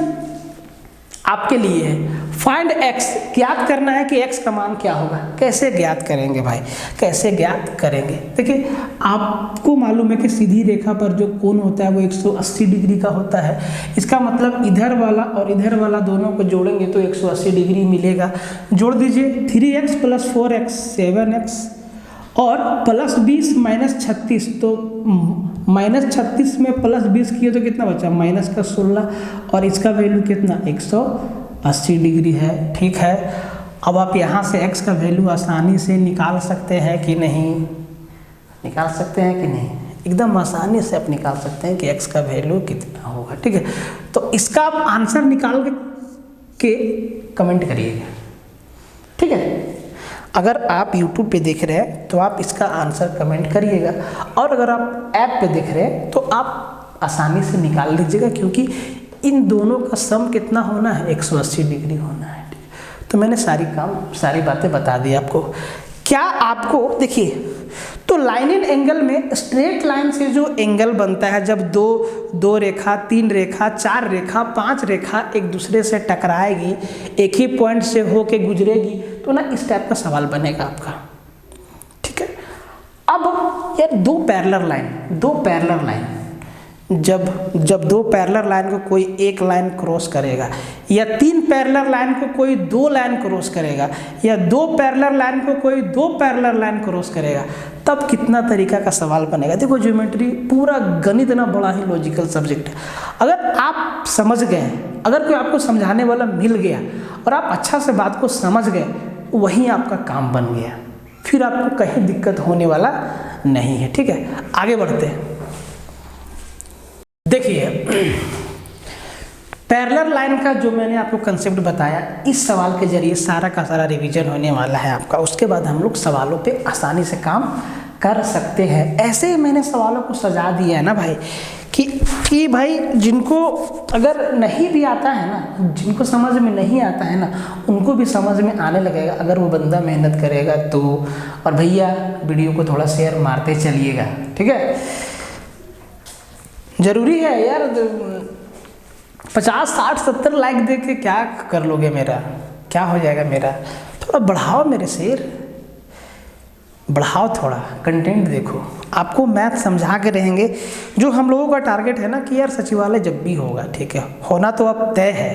आपके लिए है। फाइंड x, ज्ञात करना है कि x का मान क्या होगा। कैसे ज्ञात करेंगे भाई? कैसे ज्ञात करेंगे? देखिए आपको मालूम है कि सीधी रेखा पर जो कोण होता है वो 180 डिग्री का होता है। इसका मतलब इधर वाला और इधर वाला दोनों को जोड़ेंगे तो 180 डिग्री मिलेगा। जोड़ दीजिए 3x प्लस 4x 7x और प्लस 20 माइनस 36, तो माइनस 36 में प्लस 20 किए तो कितना बचा? माइनस का 16, और इसका वैल्यू कितना? 180 डिग्री है, ठीक है। अब आप यहाँ से x का वैल्यू आसानी से निकाल सकते हैं कि नहीं? निकाल सकते हैं कि नहीं? एकदम आसानी से आप निकाल सकते हैं कि x का वैल्यू कितना होगा, ठीक है। तो इसका आप आंसर निकाल के कमेंट करिएगा, ठीक है। अगर आप YouTube पे देख रहे हैं तो आप इसका आंसर कमेंट करिएगा, और अगर आप ऐप पे देख रहे हैं तो आप आसानी से निकाल लीजिएगा, क्योंकि इन दोनों का सम कितना होना है? 180 डिग्री होना है। तो मैंने सारी बातें बता दी आपको। क्या आपको देखिए, तो लाइन एंड एंगल में स्ट्रेट लाइन से जो एंगल बनता है, जब दो रेखा, 3 रेखा, 4 रेखा, 5 रेखा एक दूसरे से टकराएगी, एक ही पॉइंट से होके गुजरेगी, तो ना इस टाइप का सवाल बनेगा आपका, ठीक है। अब यार दो पैरेलल लाइन जब 2 पैरेलल लाइन को कोई एक लाइन क्रॉस करेगा, या 3 पैरेलल लाइन को कोई 2 लाइन क्रॉस करेगा, या 2 पैरेलल लाइन को कोई 2 पैरेलल लाइन क्रॉस करेगा, तब कितना तरीका का सवाल बनेगा। देखो ज्योमेट्री पूरा गणित ना बड़ा ही लॉजिकल सब्जेक्ट है। अगर आप समझ गए, अगर कोई आपको समझाने वाला मिल गया और आप अच्छा से बात को समझ गए, वही आपका काम बन गया, फिर आपको कहीं दिक्कत होने वाला नहीं है, ठीक है। आगे बढ़ते हैं। देखिए पैरेलल लाइन का जो मैंने आपको कंसेप्ट बताया, इस सवाल के जरिए सारा का सारा रिवीजन होने वाला है आपका। उसके बाद हम लोग सवालों पे आसानी से काम कर सकते हैं। ऐसे ही मैंने सवालों को सजा दिया है ना भाई, कि भाई जिनको अगर नहीं भी आता है ना, जिनको समझ में नहीं आता है ना, उनको भी समझ में आने लगेगा अगर वो बंदा मेहनत करेगा तो। और भैया वीडियो को थोड़ा शेयर मारते चलिएगा, ठीक है, ज़रूरी है यार। 50, 60, 70 लाइक दे के क्या कर लोगे, मेरा क्या हो जाएगा मेरा? थोड़ा बढ़ाओ मेरे शेर, बढ़ाओ थोड़ा कंटेंट देखो। आपको मैथ समझा के रहेंगे। जो हम लोगों का टारगेट है ना कि यार सचिवालय जब भी होगा, ठीक है, होना तो अब तय है,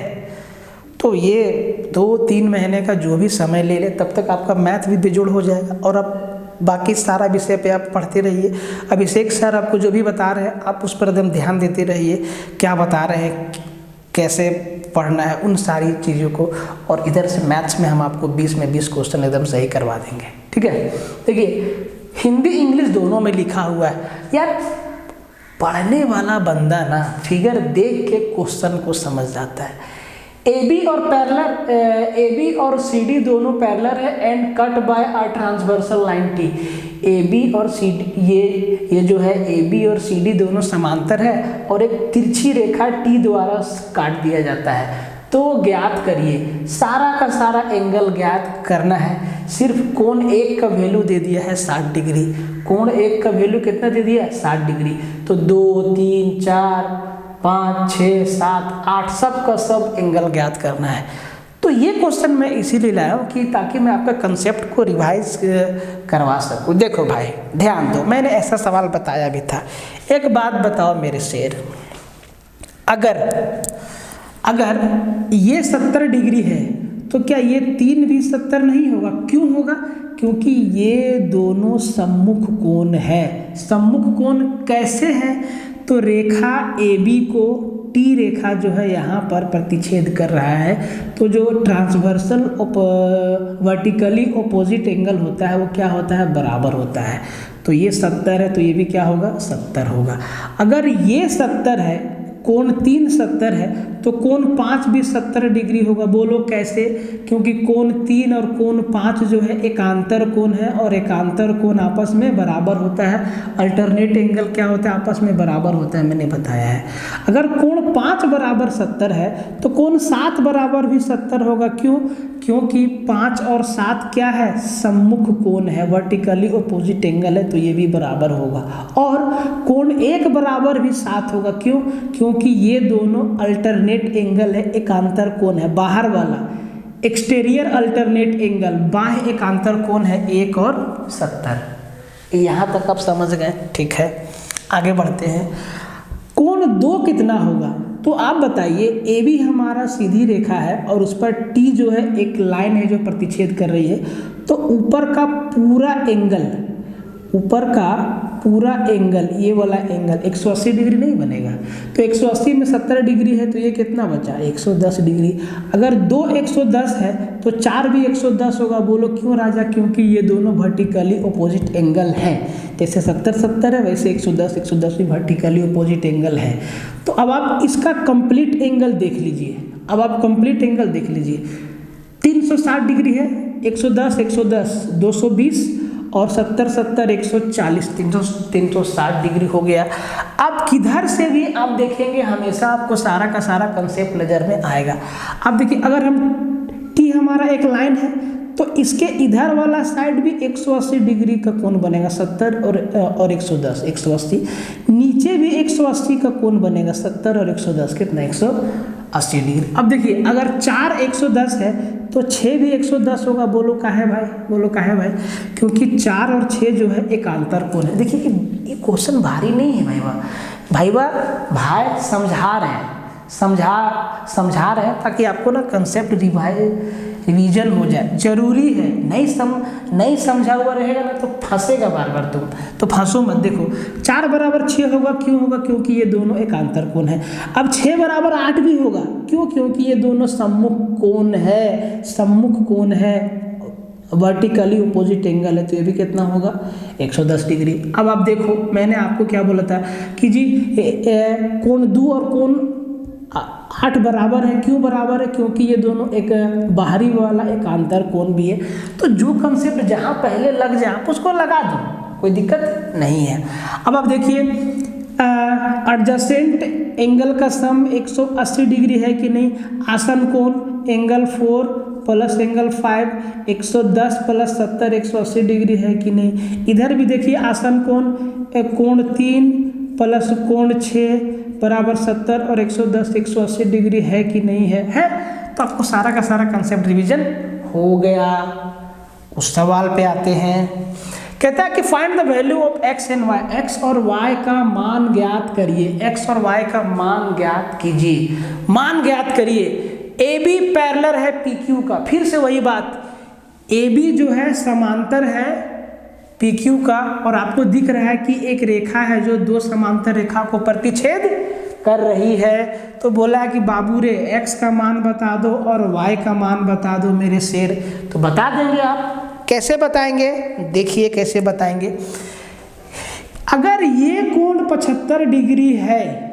तो ये 2-3 महीने का जो भी समय ले ले तब तक आपका मैथ भी बेजोड़ हो जाएगा। और अब बाकी सारा विषय पे आप पढ़ते रहिए। अभिषेक सर आपको जो भी बता रहे हैं आप उस पर एकदम ध्यान देते रहिए, क्या बता रहे हैं, कैसे पढ़ना है, उन सारी चीज़ों को। और इधर से मैथ्स में हम आपको 20 में 20 क्वेश्चन एकदम सही करवा देंगे, ठीक है। देखिए हिंदी इंग्लिश दोनों में लिखा हुआ है यार, पढ़ने वाला बंदा ना फिगर देख के क्वेश्चन को समझ जाता है। AB और पैरेलल, AB और CD दोनों पैरेलल है and cut by a transversal line T। AB और CD, ये जो है AB और CD दोनों समांतर है और एक तिरछी रेखा T द्वारा काट दिया जाता है। तो ज्ञात करिए, सारा का सारा एंगल ज्ञात करना है। सिर्फ कोण एक का वैल्यू दे दिया है 60 डिग्री। कोण एक का वैल्यू कितना दे दिया है? 60 डिग्री। तो 2, 3, 4, 5, 6, 7, 8 सब का सब एंगल ज्ञात करना है। तो ये क्वेश्चन मैं इसीलिए लाया हूँ कि ताकि मैं आपका कंसेप्ट को रिवाइज करवा सकूँ। देखो भाई ध्यान दो, मैंने ऐसा सवाल बताया भी था। एक बात बताओ मेरे शेर, अगर ये 70 डिग्री है तो क्या ये 3 भी 70 नहीं होगा? क्यों होगा? क्योंकि ये दोनों सम्मुख कोण है। सम्मुख कोण कैसे है? तो रेखा AB को T रेखा जो है यहाँ पर प्रतिच्छेद कर रहा है, तो जो ट्रांसवर्सल वर्टिकली ऑपोजिट एंगल होता है वो क्या होता है? बराबर होता है। तो ये 70 है तो ये भी क्या होगा? 70 होगा। अगर ये 70 है, कोण 3 70 है, तो कोण 5 भी 70 डिग्री होगा। बोलो कैसे? क्योंकि कोण 3 और कोण 5 जो है एकांतर कोण है और एकांतर कोण आपस में बराबर होता है। अल्टरनेट एंगल क्या होता है? आपस में बराबर होता है, मैंने बताया है। अगर कोण 5 बराबर 70 है तो कोण 7 बराबर भी 70 होगा। क्यों? क्योंकि 5 और 7 क्या है? सम्मुख कोण है, वर्टिकली ऑपोजिट एंगल है, तो ये भी बराबर होगा। और कोण 1 बराबर भी 7 होगा। क्यों? क्योंकि ये दोनों अल्टरनेट एंगल है, एकांतर कोण है। बाहर वाला एक्सटीरियर अल्टरनेट एंगल, बाह्य एकांतर कोण है 1 और 70। यहाँ तक आप समझ गए, ठीक है। आगे बढ़ते हैं। कोण 2 कितना होगा? तो आप बताइए, AB हमारा सीधी रेखा है और उस पर T जो है एक लाइन है जो प्रतिच्छेद कर रही है, तो ऊपर का पूरा एंगल ये वाला एंगल 180 डिग्री नहीं बनेगा। तो 180 में 70 डिग्री है तो ये कितना बचा? 110 डिग्री। अगर 2 110 है तो 4 भी 110 होगा। बोलो क्यों राजा? क्योंकि ये दोनों वर्टिकली ऑपोजिट एंगल हैं। जैसे 70 70 है वैसे 110 भी वर्टिकली ऑपोजिट एंगल है। तो अब आप इसका कंप्लीट एंगल देख लीजिए। 360 डिग्री है, 110 110 220 और 70 70 140 360 डिग्री हो गया। अब किधर से भी आप देखेंगे हमेशा आपको सारा का सारा कंसेप्ट नज़र में आएगा। अब देखिए, अगर हम T हमारा एक लाइन है तो इसके इधर वाला साइड भी 180 डिग्री का कोण बनेगा, 70 और 110 180। नीचे भी 180 का कोण बनेगा, 70 और 110 कितना? 180 डिग्री। अब देखिए, अगर 4 110 है तो 6 भी 110 होगा। बोलो काहे भाई? क्योंकि 4 और 6 जो है एकांतर कोण है। देखिए कि ये क्वेश्चन भारी नहीं है भाई समझा रहे हैं ताकि आपको ना कंसेप्ट रिवीजन हो जाए। जरूरी है, नहीं समझा हुआ रहेगा ना तो फंसेगा बार तुम, तो फंसो मत। देखो 4 बराबर 6 होगा। क्यों होगा? क्योंकि ये दोनों एकांतर कोण है। अब 6 बराबर 8 भी होगा। क्यों? क्योंकि ये दोनों सम्मुख कोण है, वर्टिकली ऑपोजिट एंगल है, तो ये भी कितना होगा? 110 डिग्री। अब आप देखो, मैंने आपको क्या बोला था कि जी कोण 2 और कोण 8 बराबर है। क्यों बराबर है? क्योंकि ये दोनों एक बाहरी वाला एकांतर कोण भी है। तो जो कंसेप्ट जहाँ पहले लग जाए आप उसको लगा दो, कोई दिक्कत नहीं है। अब आप देखिए, एडजेसेंट एंगल का सम 180 डिग्री है कि नहीं, आसन कोण angle 4 plus angle 5 110 plus 70 180 degree है कि नहीं। इधर भी देखिए आसन कोण 3 प्लस कोण 6 बराबर 70 और 110 180 डिग्री है कि नहीं है। तो आपको सारा का सारा कंसेप्ट रिवीजन हो गया। उस सवाल पे आते हैं, कहता है कि find the value of x and y, x और वाई का मान ज्ञात करिए, एक्स और वाई का मान ज्ञात कीजिए, मान ज्ञात करिए। ए बी पैरेलल है पी क्यू का, फिर से वही बात, ए बी जो है समांतर है पी क्यू का, और आपको दिख रहा है कि एक रेखा है जो दो समांतर रेखा को प्रतिच्छेद कर रही है। तो बोला कि बाबू रे एक्स का मान बता दो और वाई का मान बता दो मेरे शेर। तो बता देंगे आप, कैसे बताएंगे, देखिए कैसे बताएंगे। अगर ये कोण 75 डिग्री है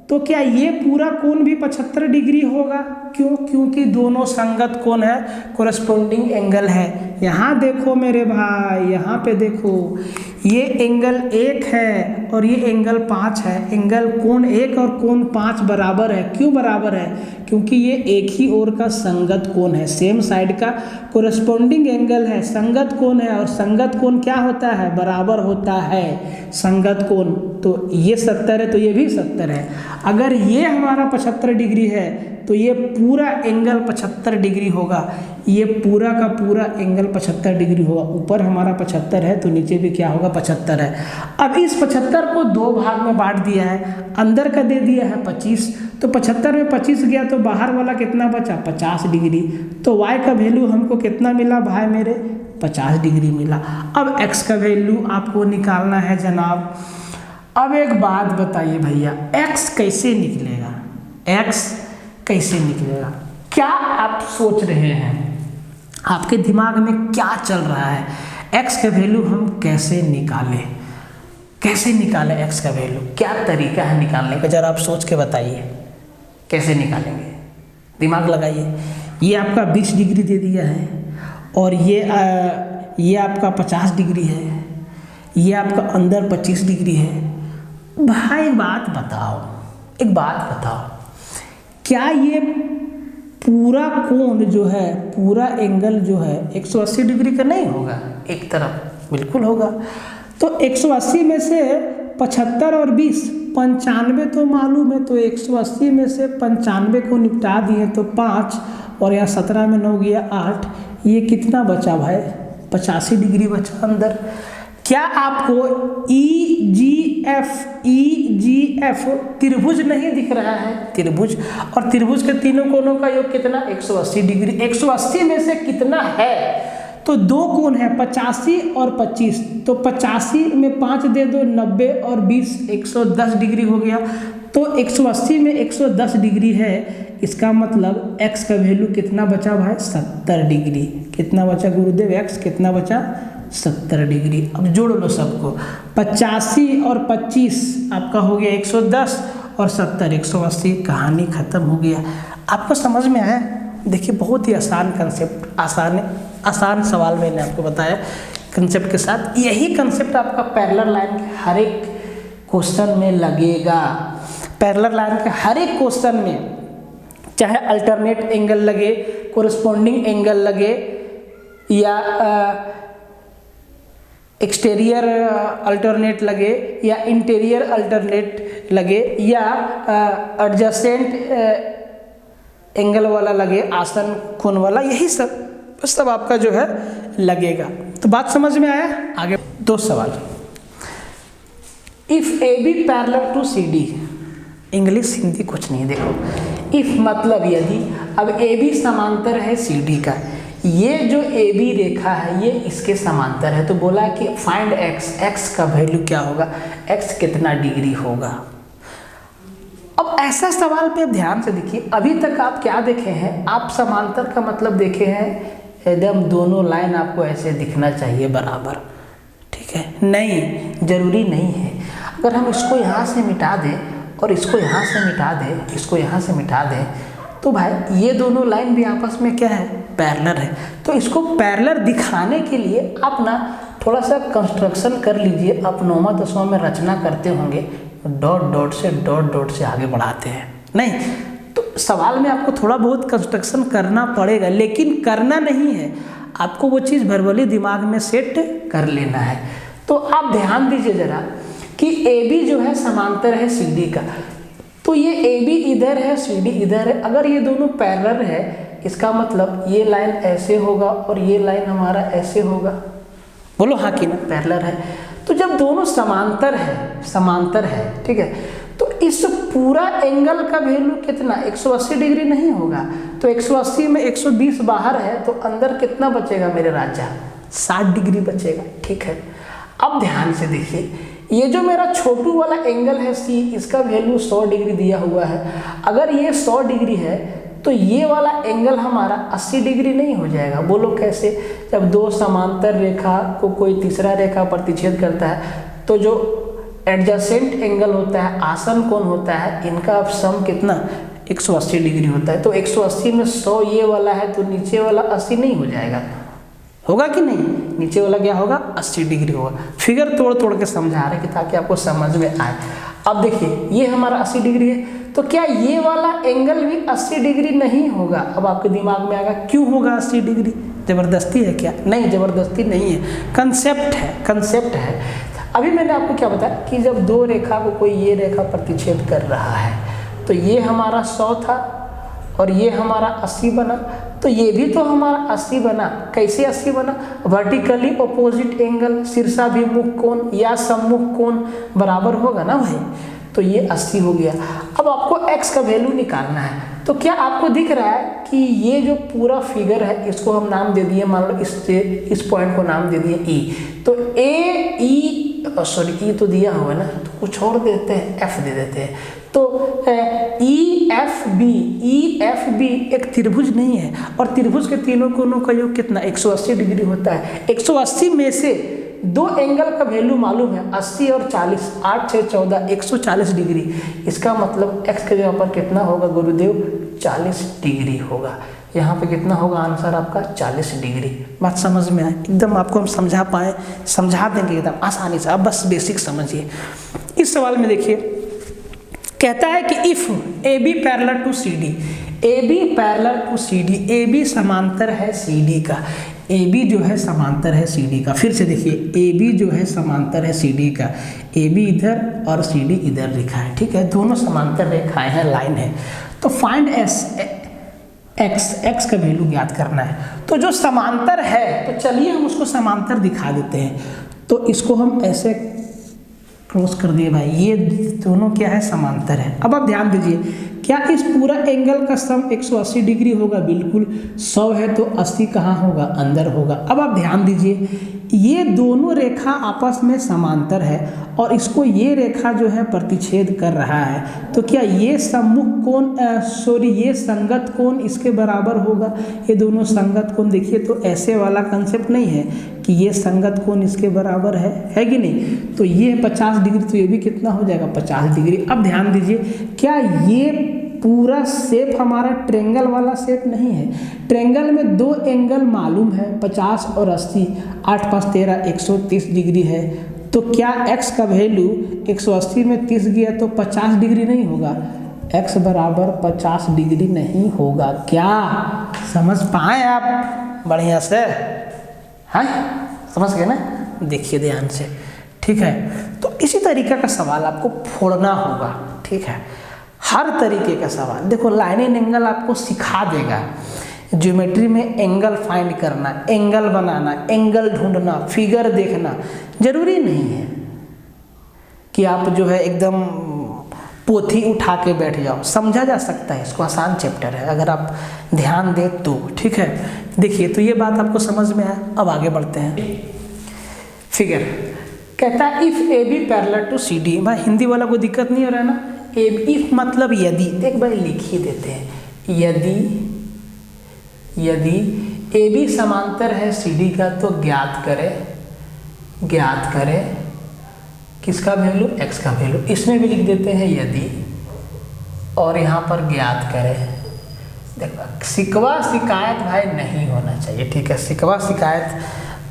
तो क्या ये पूरा कोण भी 75 डिग्री होगा? क्यों? क्योंकि दोनों संगत कोण है, कोरस्पोंडिंग एंगल है। यहाँ देखो मेरे भाई, यहाँ पे देखो, ये एंगल 1 है और ये एंगल 5 है। एंगल कोण 1 और कोण 5 बराबर है। क्यों बराबर है? क्योंकि ये एक ही ओर का संगत कोण है, सेम साइड का कोरस्पोंडिंग एंगल है, संगत कोण है। और संगत कोण क्या होता है? बराबर होता है संगत कोण। तो ये 70 है तो ये भी 70 है। अगर ये हमारा 75 डिग्री है तो ये पूरा एंगल 75 डिग्री होगा, ये पूरा का पूरा एंगल 75 डिग्री होगा। ऊपर हमारा 75 है तो नीचे भी क्या होगा? 75 है। अब इस 75 को दो भाग में बांट दिया है, अंदर का दे दिया है 25, तो 75 में 25 गया तो बाहर वाला कितना बचा? 50 डिग्री। तो y का वैल्यू हमको कितना मिला भाई मेरे? 50 डिग्री मिला। अब x का वैल्यू आपको निकालना है जनाब। अब एक बात बताइए भैया, x कैसे निकलेगा? x कैसे निकलेगा? क्या आप सोच रहे हैं? आपके दिमाग में क्या चल रहा है? x का वैल्यू हम कैसे निकालें? कैसे निकालें x का वैल्यू? क्या तरीका है निकालने का? जरा आप सोच के बताइए कैसे निकालेंगे, दिमाग लगाइए। ये आपका 20 डिग्री दे दिया है और ये आपका 50 डिग्री है, ये आपका अंदर 25 डिग्री है। भाई एक बात बताओ, क्या ये पूरा कोण जो है, पूरा एंगल जो है 180 डिग्री का नहीं होगा? एक तरफ बिल्कुल होगा। तो 180 में से 75 और 20 95 तो मालूम है, तो 180 में से 95 को निपटा दिए तो 5 और यहाँ 17 में 9 गया 8, ये कितना बचा भाई? 85 डिग्री बचा अंदर। क्या आपको EGF त्रिभुज नहीं दिख रहा है? त्रिभुज, और त्रिभुज के तीनों कोणों का योग कितना? 180 डिग्री। 180 में से कितना है? तो दो कोण है 85 और 25, तो 85 में 5 दे दो 90 और 20 110 डिग्री हो गया। तो 180 में 110 डिग्री है, इसका मतलब x का वैल्यू कितना बचा भाई? 70 डिग्री। कितना बचा गुरुदेव? x कितना बचा? 70 डिग्री। अब जोड़ लो सबको, 85 और 25 आपका हो गया 110 और 70 180, कहानी खत्म हो गया। आपको समझ में आया? देखिए बहुत ही आसान कंसेप्ट, आसान सवाल मैंने आपको बताया कंसेप्ट के साथ। यही कंसेप्ट आपका पैरेलल लाइन के हर एक क्वेश्चन में लगेगा। पैरेलल लाइन के हर एक क्वेश्चन में, चाहे अल्टरनेट एंगल लगे, कोरस्पोंडिंग एंगल लगे, या एक्सटीरियर अल्टरनेट लगे, या इंटीरियर अल्टरनेट लगे, या एडजेसेंट एंगल वाला लगे, आसन कोण वाला, यही सब आपका जो है लगेगा। तो बात समझ में आया? आगे दो सवाल। If A B parallel to C D, English Hindi कुछ नहीं, देखो इफ मतलब यदि, अब ए बी समांतर है सी डी का, ये जो ए बी रेखा है ये इसके समांतर है। तो बोला कि फाइंड एक्स का वैल्यू क्या होगा, एक्स कितना डिग्री होगा। अब ऐसा सवाल पे ध्यान से देखिए, अभी तक आप क्या देखे हैं? आप समांतर का मतलब देखे हैं एकदम दोनों लाइन आपको ऐसे दिखना चाहिए बराबर, ठीक है? नहीं, जरूरी नहीं है। अगर हम इसको यहाँ से मिटा दें और इसको यहाँ से मिटा दें, इसको यहाँ से मिटा दें, तो भाई ये दोनों लाइन भी आपस में क्या है? पैरेलल है। तो इसको पैरेलल दिखाने के लिए आप ना थोड़ा सा कंस्ट्रक्शन कर लीजिए। आप 9वां 10वां में रचना करते होंगे, डॉट डॉट से डॉट डॉट से आगे बढ़ाते हैं। नहीं, तो सवाल में आपको थोड़ा बहुत कंस्ट्रक्शन करना पड़ेगा, लेकिन करना नहीं है, आपको वो चीज़ वर्बली दिमाग में सेट कर लेना है। तो आप ध्यान दीजिए ज़रा कि AB जो है समांतर है CD का, तो ये AB इधर है, CD इधर है। अगर ये दोनों पैरेलल है, इसका मतलब ये लाइन ऐसे होगा और ये लाइन हमारा ऐसे होगा। बोलो हाँ कि ना, पैरेलल है। तो जब दोनों समांतर है, ठीक है, तो इस पूरा एंगल का वैल्यू कितना 180 डिग्री नहीं होगा। तो 180 में 120 बाहर है, तो अंदर कितना बचेगा मेरे राजा? 60 डिग्री बचेगा। ठीक है, अब ध्यान से देखिए, ये जो मेरा छोटू वाला एंगल है C, इसका वैल्यू 100 डिग्री दिया हुआ है। अगर ये 100 डिग्री है तो ये वाला एंगल हमारा 80 डिग्री नहीं हो जाएगा। बोलो कैसे? जब दो समांतर रेखा को कोई तीसरा रेखा प्रतिच्छेद करता है तो जो एडजेसेंट एंगल होता है, आसन कोण होता है, इनका सम कितना 180 डिग्री होता है। तो 180 में 100 ये वाला है, तो नीचे वाला 80 नहीं हो जाएगा? होगा कि नहीं? नीचे वाला क्या होगा? 80 डिग्री होगा। फिगर तोड़ तोड़ के समझा रहे कि ताकि आपको समझ में आए। अब देखिए, ये हमारा 80 डिग्री है, तो क्या ये वाला एंगल भी 80 डिग्री नहीं होगा? अब आपके दिमाग में आएगा क्यों होगा 80 डिग्री? जबरदस्ती है क्या? नहीं, जबरदस्ती नहीं है, कंसेप्ट है। अभी मैंने आपको क्या बताया कि जब दो रेखा को कोई ये रेखा प्रतिच्छेद कर रहा है, तो ये हमारा 100 था और ये हमारा 80 बना, तो ये भी तो हमारा 80 बना। कैसे 80 बना? वर्टिकली अपोजिट एंगल, शीर्षाभिमुख कोण या सम्मुख कोण बराबर होगा ना भाई, तो ये 80 हो गया। अब आपको x का वैल्यू निकालना है, तो क्या आपको दिख रहा है कि ये जो पूरा फिगर है, इसको हम नाम दे दिए, मान लो इस पॉइंट को नाम दे दिए E। तो E तो दिया हुआ है ना, तो कुछ और देते हैं, F दे देते हैं। तो EFB एक त्रिभुज नहीं है, और त्रिभुज के तीनों कोणों का योग कितना 180 डिग्री होता है। 180 में से दो एंगल का वैल्यू मालूम है, 80 और 40, 8 6 14, 140 डिग्री। इसका मतलब x के जगह पर कितना होगा गुरुदेव? 40 डिग्री होगा। यहाँ पे कितना होगा आंसर आपका? 40 डिग्री। बात समझ में आए? एकदम आपको हम समझा पाए, समझा देंगे एकदम आसानी से। आप बस बेसिक समझिए। इस सवाल में देखिए, कहता है कि if AB parallel to CD, AB parallel to CD, AB समांतर है CD का, AB जो है समांतर है CD का। फिर से देखिए, AB जो है समांतर है CD का, AB इधर और CD इधर लिखा है, ठीक है, दोनों समांतर रेखाएं हैं, लाइन है। तो फाइंड x का वैल्यू ज्ञात करना है। तो जो समांतर है, तो चलिए हम उसको समांतर दिखा देते हैं। तो इसको हम ऐसे क्रॉस कर दिए भाई, ये दोनों क्या है? समांतर है। अब आप ध्यान दीजिए, क्या इस पूरा एंगल का सम 180 डिग्री होगा? बिल्कुल। 100 है तो 80 कहाँ होगा? अंदर होगा। अब आप ध्यान दीजिए, ये दोनों रेखा आपस में समांतर है और इसको ये रेखा जो है प्रतिच्छेद कर रहा है। तो क्या ये सम्मुख कोण ये संगत कोण इसके बराबर होगा? ये दोनों संगत कोण, देखिए तो ऐसे वाला कंसेप्ट नहीं है कि ये संगत कोण इसके बराबर है कि नहीं? तो ये 50 डिग्री, तो ये भी कितना हो जाएगा? 50 डिग्री। अब ध्यान दीजिए, क्या ये पूरा शेप हमारा ट्रेंगल वाला शेप नहीं है? ट्रेंगल में दो एंगल मालूम है, 50 और 80, 8 5 13, 130 डिग्री है। तो क्या x का वैल्यू 180 में 30 गया तो 50 डिग्री नहीं होगा? x बराबर 50 डिग्री नहीं होगा। क्या समझ पाए आप बढ़िया से? हाँ, समझ गए ना? देखिए ध्यान से, ठीक है। तो इसी तरीके का सवाल आपको फोड़ना होगा, ठीक है, हर तरीके का सवाल। देखो, लाइन एंड एंगल आपको सिखा देगा, ज्योमेट्री में एंगल फाइंड करना, एंगल बनाना, एंगल ढूंढना, फिगर देखना। जरूरी नहीं है कि आप जो है एकदम पोथी उठा के बैठ जाओ, समझा जा सकता है, इसको आसान चैप्टर है अगर आप ध्यान दें तो, ठीक है। देखिए, तो ये बात आपको समझ में आया। अब आगे बढ़ते हैं। फिगर कहता है if AB parallel to CD। भाई हिंदी वाला कोई दिक्कत नहीं हो रहा है ना? इफ मतलब यदि, देख भाई लिख ही देते हैं, यदि AB समांतर है CD का, तो ज्ञात करे किसका वैल्यू? x का वैल्यू। इसमें भी लिख देते हैं यदि, और यहाँ पर ज्ञात करे। देखो, शिकवा शिकायत भाई नहीं होना चाहिए, ठीक है, शिकवा शिकायत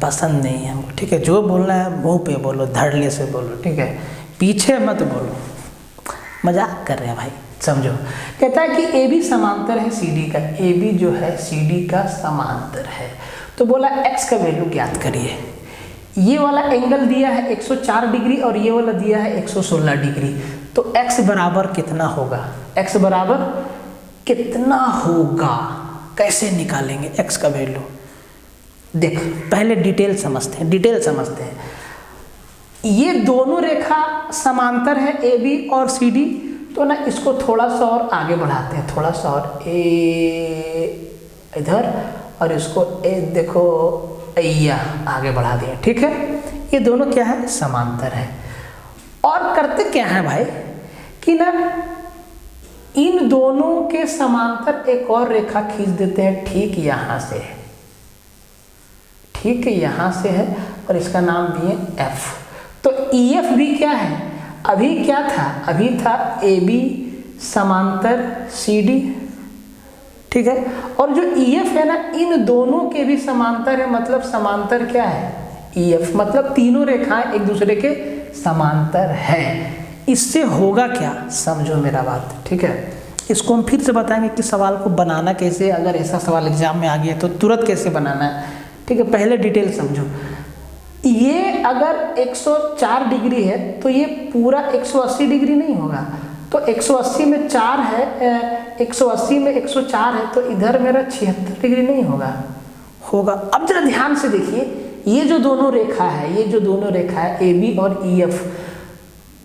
पसंद नहीं है हमको, ठीक है। जो बोलना है मुँह पे बोलो, धड़ल्ले से बोलो, ठीक है, पीछे मत बोलो, मजाक कर रहे हैं भाई, समझो। कहता है कि ए बी समांतर है सी डी का, ए बी जो है सी डी का समांतर है। तो बोला एक्स का वैल्यू ज्ञात करिए। ये वाला एंगल दिया है 104 डिग्री और ये वाला दिया है 116 डिग्री। तो एक्स बराबर कितना होगा, एक्स बराबर कितना होगा, कैसे निकालेंगे एक्स का वैल्यू। देख पहले डिटेल समझते हैं, डिटेल समझते हैं। ये दोनों रेखा समांतर है ए बी और सी डी, तो ना इसको थोड़ा सा और आगे बढ़ाते हैं, थोड़ा सा और ए इधर और इसको ए देखो या आगे बढ़ा दिया, ठीक है। ये दोनों क्या है, समांतर है। और करते क्या है भाई कि ना इन दोनों के समांतर एक और रेखा खींच देते हैं, ठीक यहाँ से है, ठीक है यहाँ से है, और इसका नाम दिए एफ। तो ई एफ भी क्या है, अभी क्या था, अभी था ए बी समांतर सी डी, ठीक है। और जो ई एफ है ना इन दोनों के भी समांतर है, मतलब समांतर क्या है ई एफ, मतलब तीनों रेखाएं एक दूसरे के समांतर है। इससे होगा क्या, समझो मेरा बात, ठीक है। इसको हम फिर से बताएंगे कि सवाल को बनाना कैसे, अगर ऐसा सवाल एग्जाम में आ गया तो तुरंत कैसे बनाना है, ठीक है। पहले डिटेल समझो। ये अगर 104 डिग्री है तो ये पूरा 180 डिग्री नहीं होगा, तो 180 में 4 है, 180 में 104 है, तो इधर मेरा 76 डिग्री नहीं होगा, होगा। अब जरा ध्यान से देखिए, ये जो दोनों रेखा है, ये जो दोनों रेखा है ए बी और ई एफ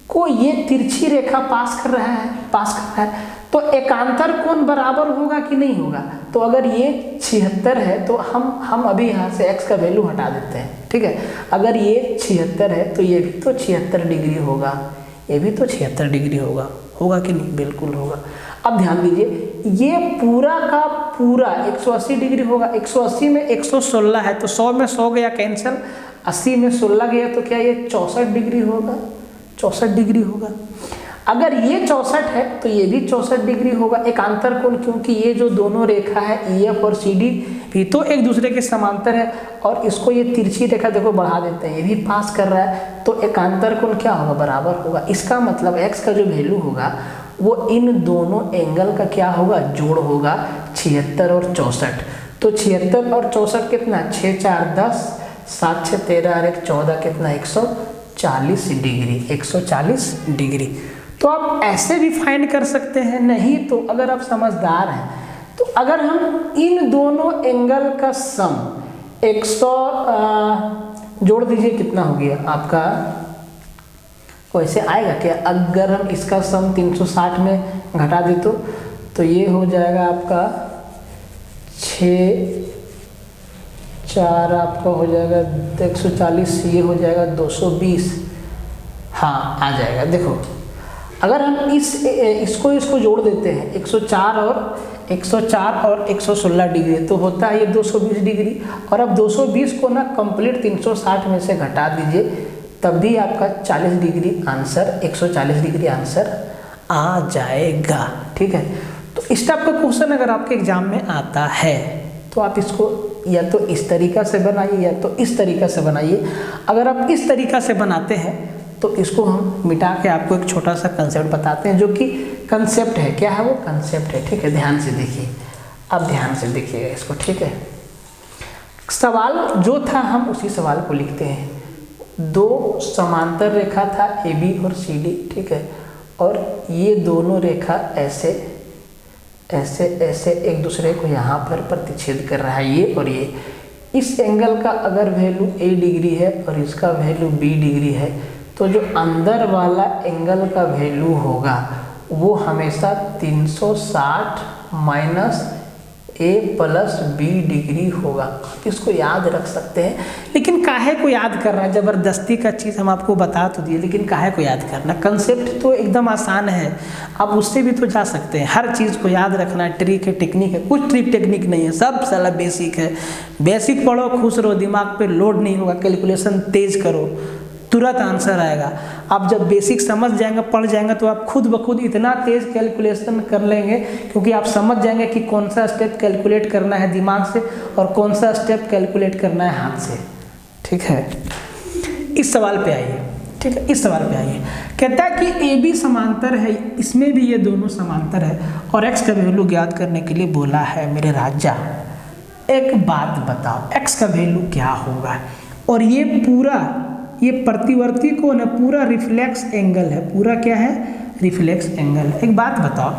को ये तिरछी रेखा पास कर रहा है, पास कर रहा है, तो एकांतर कोण बराबर होगा कि नहीं होगा। तो अगर ये 76 है तो हम अभी यहाँ से x का वैल्यू हटा देते हैं, ठीक है। अगर ये 76 है तो ये भी तो 76 डिग्री होगा, ये भी तो 76 डिग्री होगा, होगा कि नहीं, बिल्कुल होगा। अब ध्यान दीजिए, ये पूरा का पूरा 180 डिग्री होगा, 180 में 116 है तो 100 में 100 गया कैंसिल, 80 में 16 गया तो क्या ये 64 डिग्री होगा, 64 डिग्री होगा। अगर ये 64 है तो ये भी 64 डिग्री होगा, एकांतर कोण, क्योंकि ये जो दोनों रेखा है ई एफ और सी डी भी तो एक दूसरे के समांतर है, और इसको ये तिरछी रेखा देखो बढ़ा देते हैं, ये भी पास कर रहा है, तो एकांतर कोण क्या होगा, बराबर होगा। इसका मतलब x का जो वैल्यू होगा वो इन दोनों एंगल का क्या होगा, जोड़ होगा, 76 और 64। तो 76 और 64 कितना, 6 4 10, 7 6 13 और 1 14, कितना 140 डिग्री, 140 डिग्री। तो आप ऐसे भी फाइंड कर सकते हैं, नहीं तो अगर आप समझदार हैं तो अगर हम इन दोनों एंगल का सम 100 जोड़ दीजिए, कितना हो गया आपका, वैसे आएगा क्या, अगर हम इसका सम 360 में घटा दे तो ये हो जाएगा आपका 6 4 आपका हो जाएगा 140, ये हो जाएगा 220, हाँ आ जाएगा। देखो अगर हम इसको जोड़ देते हैं 104 और 116 डिग्री तो होता है ये 220 डिग्री, और अब 220 को ना कंप्लीट 360 में से घटा दीजिए, तब भी आपका 40 डिग्री आंसर, 140 डिग्री आंसर आ जाएगा, ठीक है। तो इस टाइप का क्वेश्चन अगर आपके एग्जाम में आता है तो आप इसको या तो इस तरीका से बनाइए या तो इस तरीका से बनाइए। अगर आप इस तरीका से बनाते हैं तो इसको हम मिटा के आपको एक छोटा सा कंसेप्ट बताते हैं, जो कि कंसेप्ट है, क्या है वो, कंसेप्ट है, ठीक है। ध्यान से देखिए, अब ध्यान से देखिएगा इसको, ठीक है। सवाल जो था हम उसी सवाल को लिखते हैं। दो समांतर रेखा था ए बी और सी डी, ठीक है, और ये दोनों रेखा ऐसे ऐसे ऐसे एक दूसरे को यहाँ पर प्रतिच्छेद कर रहा है, ये और ये। इस एंगल का अगर वैल्यू ए डिग्री है और इसका वैल्यू बी डिग्री है, तो जो अंदर वाला एंगल का वैल्यू होगा वो हमेशा 360 माइनस ए प्लस बी डिग्री होगा। आप इसको याद रख सकते हैं, लेकिन काहे को याद करना, ज़बरदस्ती का चीज़ हम आपको बता तो दिए, लेकिन काहे को याद करना, कंसेप्ट तो एकदम आसान है, आप उससे भी तो जा सकते हैं। हर चीज़ को याद रखना ट्रिक है, टेक्निक है, कुछ ट्रिक टेक्निक नहीं है, सब साला बेसिक है। बेसिक पढ़ो, खुश रहो, दिमाग पे लोड नहीं होगा, कैलकुलेशन तेज करो, तुरंत आंसर आएगा। आप जब बेसिक समझ जाएंगे, पढ़ जाएंगे, तो आप खुद ब खुद इतना तेज कैलकुलेशन कर लेंगे, क्योंकि आप समझ जाएंगे कि कौन सा स्टेप कैलकुलेट करना है दिमाग से और कौन सा स्टेप कैलकुलेट करना है हाथ से, ठीक है। इस सवाल पे आइए, ठीक है, इस सवाल पे आइए। कहता है कि ए बी समांतर है, इसमें भी ये दोनों समांतर है और एक्स का वैल्यू ज्ञात करने के लिए बोला है मेरे राजा एक बात बताओ एक्स का वैल्यू क्या होगा। और ये पूरा ये प्रतिवर्ती कोण है, पूरा रिफ्लेक्स एंगल है, पूरा क्या है रिफ्लेक्स एंगल है। एक बात बताओ,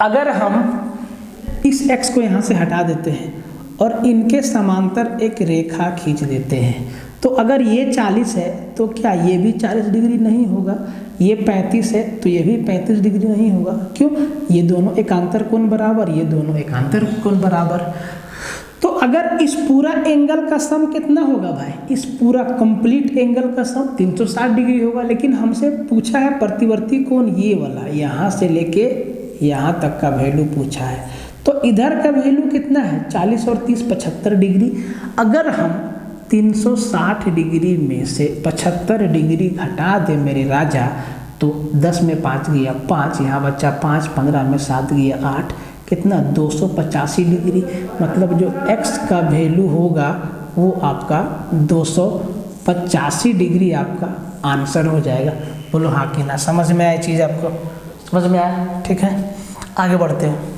अगर हम इस x को यहाँ से हटा देते हैं और इनके समांतर एक रेखा खींच देते हैं, तो अगर ये 40 है तो क्या ये भी 40 डिग्री नहीं होगा? ये 35 है तो ये भी 35 डिग्री नहीं होगा। क्यों? ये दोनों एकांतर कोण बराबर, ये दोनों एकांतर कोण बराबर। तो अगर इस पूरा एंगल का सम कितना होगा भाई? इस पूरा कंप्लीट एंगल का सम 360 डिग्री होगा। लेकिन हमसे पूछा है प्रतिवर्ती कोण ये वाला, यहाँ से लेके यहाँ तक का वैल्यू पूछा है। तो इधर का वैल्यू कितना है? 40 और 30 75 डिग्री। अगर हम 360 डिग्री में से 75 डिग्री घटा दे मेरे राजा, तो 10 में 5 गया 5, यहाँ बच्चा 5, 15 में 7 गया 8, कितना 285 डिग्री। मतलब जो x का वैल्यू होगा वो आपका 285 डिग्री आपका आंसर हो जाएगा। बोलो हाँ कि ना? समझ में आई चीज़? आपको समझ में आया? ठीक है, आगे बढ़ते हैं।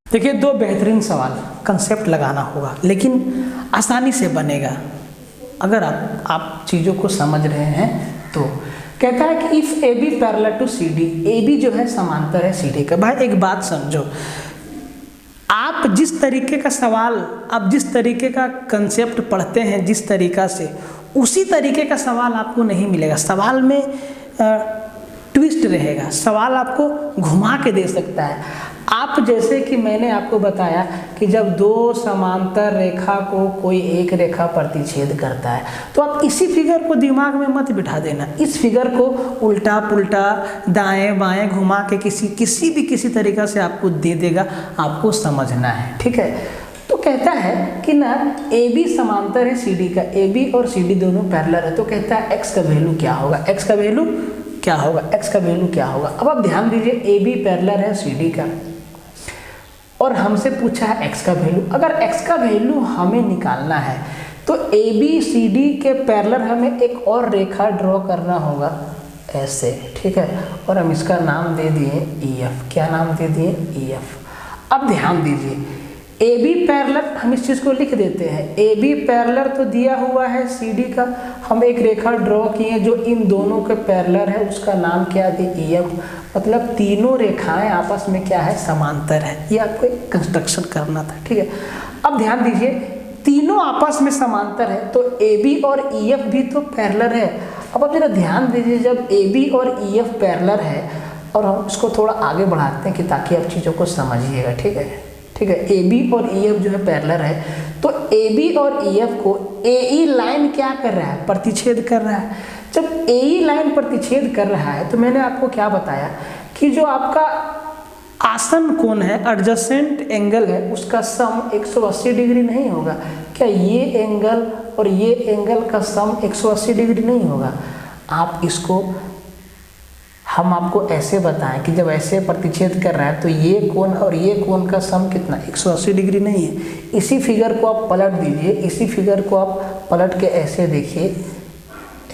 देखिए, दो बेहतरीन सवाल, कंसेप्ट लगाना होगा लेकिन आसानी से बनेगा अगर आप चीज़ों को समझ रहे हैं तो। कहता है कि if A B parallel to C D, A B जो है समांतर है सी डी का। भाई एक बात समझो, आप जिस तरीके का सवाल, आप जिस तरीके का कंसेप्ट पढ़ते हैं जिस तरीका से, उसी तरीके का सवाल आपको नहीं मिलेगा। सवाल में ट्विस्ट रहेगा, सवाल आपको घुमा के दे सकता है। आप जैसे कि मैंने आपको बताया कि जब दो समांतर रेखा को कोई एक रेखा प्रतिच्छेद करता है, तो आप इसी फिगर को दिमाग में मत बिठा देना। इस फिगर को उल्टा पुल्टा दाएं बाएं घुमा के किसी तरीक़ा से आपको दे देगा, आपको समझना है। ठीक है, तो कहता है कि ना ए बी समांतर है सी डी का, ए बी और सी डी दोनों पैरेलल है। तो कहता है एक्स का वैल्यू क्या होगा, एक्स का वैल्यू क्या होगा, एक्स का वैल्यू क्या होगा। अब आप ध्यान दीजिए, ए बी पैरेलल है सी डी का और हमसे पूछा है एक्स का वैल्यू। अगर एक्स का वैल्यू हमें निकालना है तो ए बी सी डी के पैरेलल हमें एक और रेखा ड्रॉ करना होगा ऐसे। ठीक है, और हम इसका नाम दे दिए ई एफ। क्या नाम दे दिए? E F. अब ध्यान दीजिए, ए बी पैरेलल, हम इस चीज़ को लिख देते हैं। ए बी पैरेलल तो दिया हुआ है सी डी का, हम एक रेखा ड्रॉ किए जो इन दोनों के पैरेलल है, उसका नाम क्या दे? E F. मतलब तीनों रेखाएं आपस में क्या है? समांतर है। ये आपको एक कंस्ट्रक्शन करना था। ठीक है, अब ध्यान दीजिए, तीनों आपस में समांतर है तो ए बी और ई एफ भी तो पैरेलल है। अब आप जरा ध्यान दीजिए, जब ए बी और ई एफ पैरेलल है, और हम इसको थोड़ा आगे बढ़ाते हैं कि ताकि आप चीज़ों को समझिएगा। ठीक है, ठीक है, ए बी और ई एफ जो है पैरेलल है, तो ए बी और ई एफ को ए ई लाइन क्या कर रहा है? प्रतिच्छेद कर रहा है। जब ए ई लाइन प्रतिच्छेद कर रहा है तो मैंने आपको क्या बताया कि जो आपका आसन कोण है, एडजेसेंट एंगल है, उसका सम 180 डिग्री नहीं होगा। क्या ये एंगल और ये एंगल का सम 180 डिग्री नहीं होगा? आप इसको, हम आपको ऐसे बताएं कि जब ऐसे प्रतिच्छेद कर रहा है तो ये कोण और ये कोण का सम कितना? 180 डिग्री नहीं है। इसी फिगर को आप पलट दीजिए, इसी फिगर को आप पलट के ऐसे देखिए,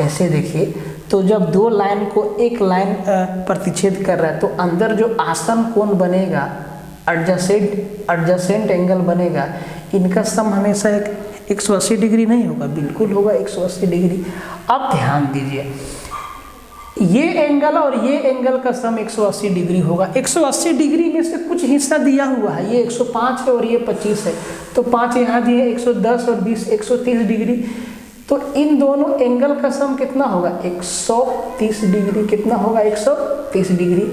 ऐसे देखिए, तो जब दो लाइन को एक लाइन प्रतिच्छेद कर रहा है तो अंदर जो आसन कोण बनेगा, एडजेसेंट एंगल बनेगा, इनका सम हमेशा 180 डिग्री नहीं होगा, बिल्कुल होगा 180 डिग्री। अब ध्यान दीजिए, ये एंगल और ये एंगल का सम 180 डिग्री होगा। 180 डिग्री में से कुछ हिस्सा दिया हुआ है, ये 105 है और ये 25 है, तो 5 यहाँ दिए, 110 और 20 130 डिग्री। तो इन दोनों एंगल का सम कितना होगा? 130 डिग्री। कितना होगा? 130 डिग्री।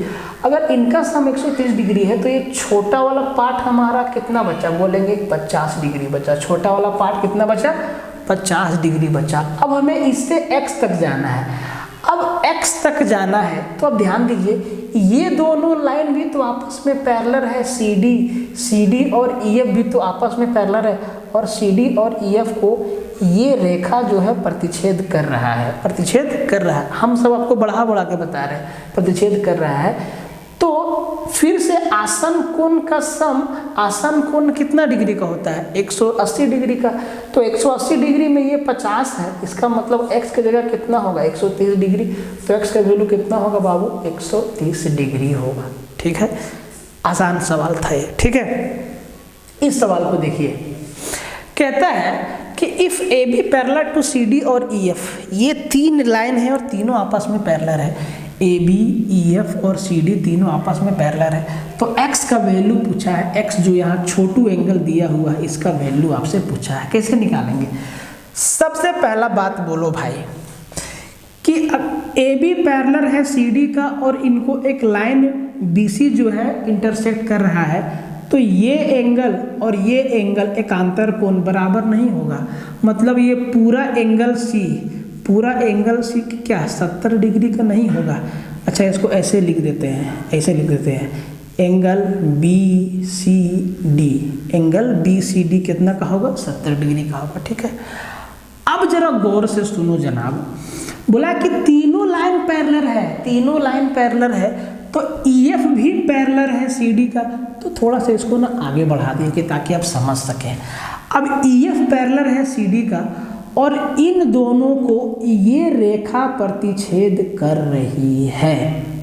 अगर इनका सम 130 डिग्री है तो ये छोटा वाला पार्ट हमारा कितना बचा? बोलेंगे 50 डिग्री बचा। छोटा वाला पार्ट कितना बचा? 50 डिग्री बचा। अब हमें इससे x तक जाना है। अब x तक जाना है तो अब ध्यान दीजिए, ये दोनों लाइन भी तो आपस में पैरेलल है। सी डी और ई एफ भी तो आपस में पैरेलल है, और सी डी और ई एफ को ये रेखा जो है प्रतिच्छेद कर रहा है, प्रतिच्छेद कर रहा है। हम सब आपको बढ़ा के बता रहे हैं, प्रतिच्छेद कर रहा है। तो फिर से आसन कोण का सम, आसन कोण कितना डिग्री का होता है? 180 डिग्री का। तो 180 डिग्री में ये 50 है, इसका मतलब x की जगह कितना होगा? 130 डिग्री। तो x का वैल्यू कितना होगा बाबू? 130 डिग्री होगा। ठीक है, आसान सवाल था ये। ठीक है, इस सवाल को देखिए, कहता है कि if A B parallel to C D और ई एफ, ये तीन लाइन है और तीनों आपस में पैरेलल है। ए बी, ई एफ और सी डी तीनों आपस में पैरेलल है। तो x का वैल्यू पूछा है, x जो यहाँ छोटू एंगल दिया हुआ है, इसका वैल्यू आपसे पूछा है। कैसे निकालेंगे? सबसे पहला बात बोलो भाई कि ए बी पैरेलल है सी डी का और इनको एक लाइन बी सी जो है इंटरसेक्ट कर रहा है, तो ये एंगल और ये एंगल एकांतर कोण बराबर नहीं होगा। मतलब ये पूरा एंगल सी क्या 70 डिग्री का नहीं होगा। अच्छा, इसको ऐसे लिख देते हैं, angle B C D, angle B C D कितना का होगा? 70 डिग्री का होगा। ठीक है, अब जरा गौर से सुनो जनाब, बोला कि तीनों लाइन पैरेलल है, तो EF भी पैरेलल है CD का। तो थोड़ा सा इसको ना आगे बढ़ा दिए कि ताकि आप समझ सकें। अब EF पैरेलल है CD का और इन दोनों को ये रेखा प्रतिच्छेद कर रही है।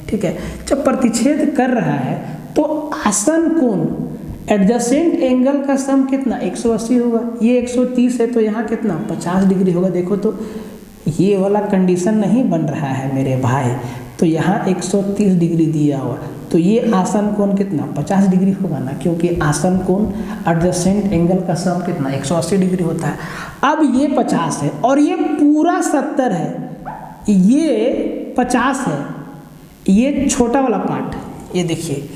ठीक है, जब प्रतिच्छेद कर रहा है तो आसन कोण, एडजेसेंट एंगल का सम कितना? 180 होगा। ये 130 है तो यहाँ कितना? 50 डिग्री होगा। देखो तो ये वाला कंडीशन नहीं बन रहा है मेरे भाई, तो यहाँ 130 डिग्री दिया हुआ, तो ये आसन कोण कितना? 50 डिग्री होगा ना, क्योंकि आसन कोण एडजेसेंट एंगल का सम कितना? 180 डिग्री होता है। अब ये 50 है और ये पूरा 70 है, ये 50 है, ये छोटा वाला पार्ट, ये देखिए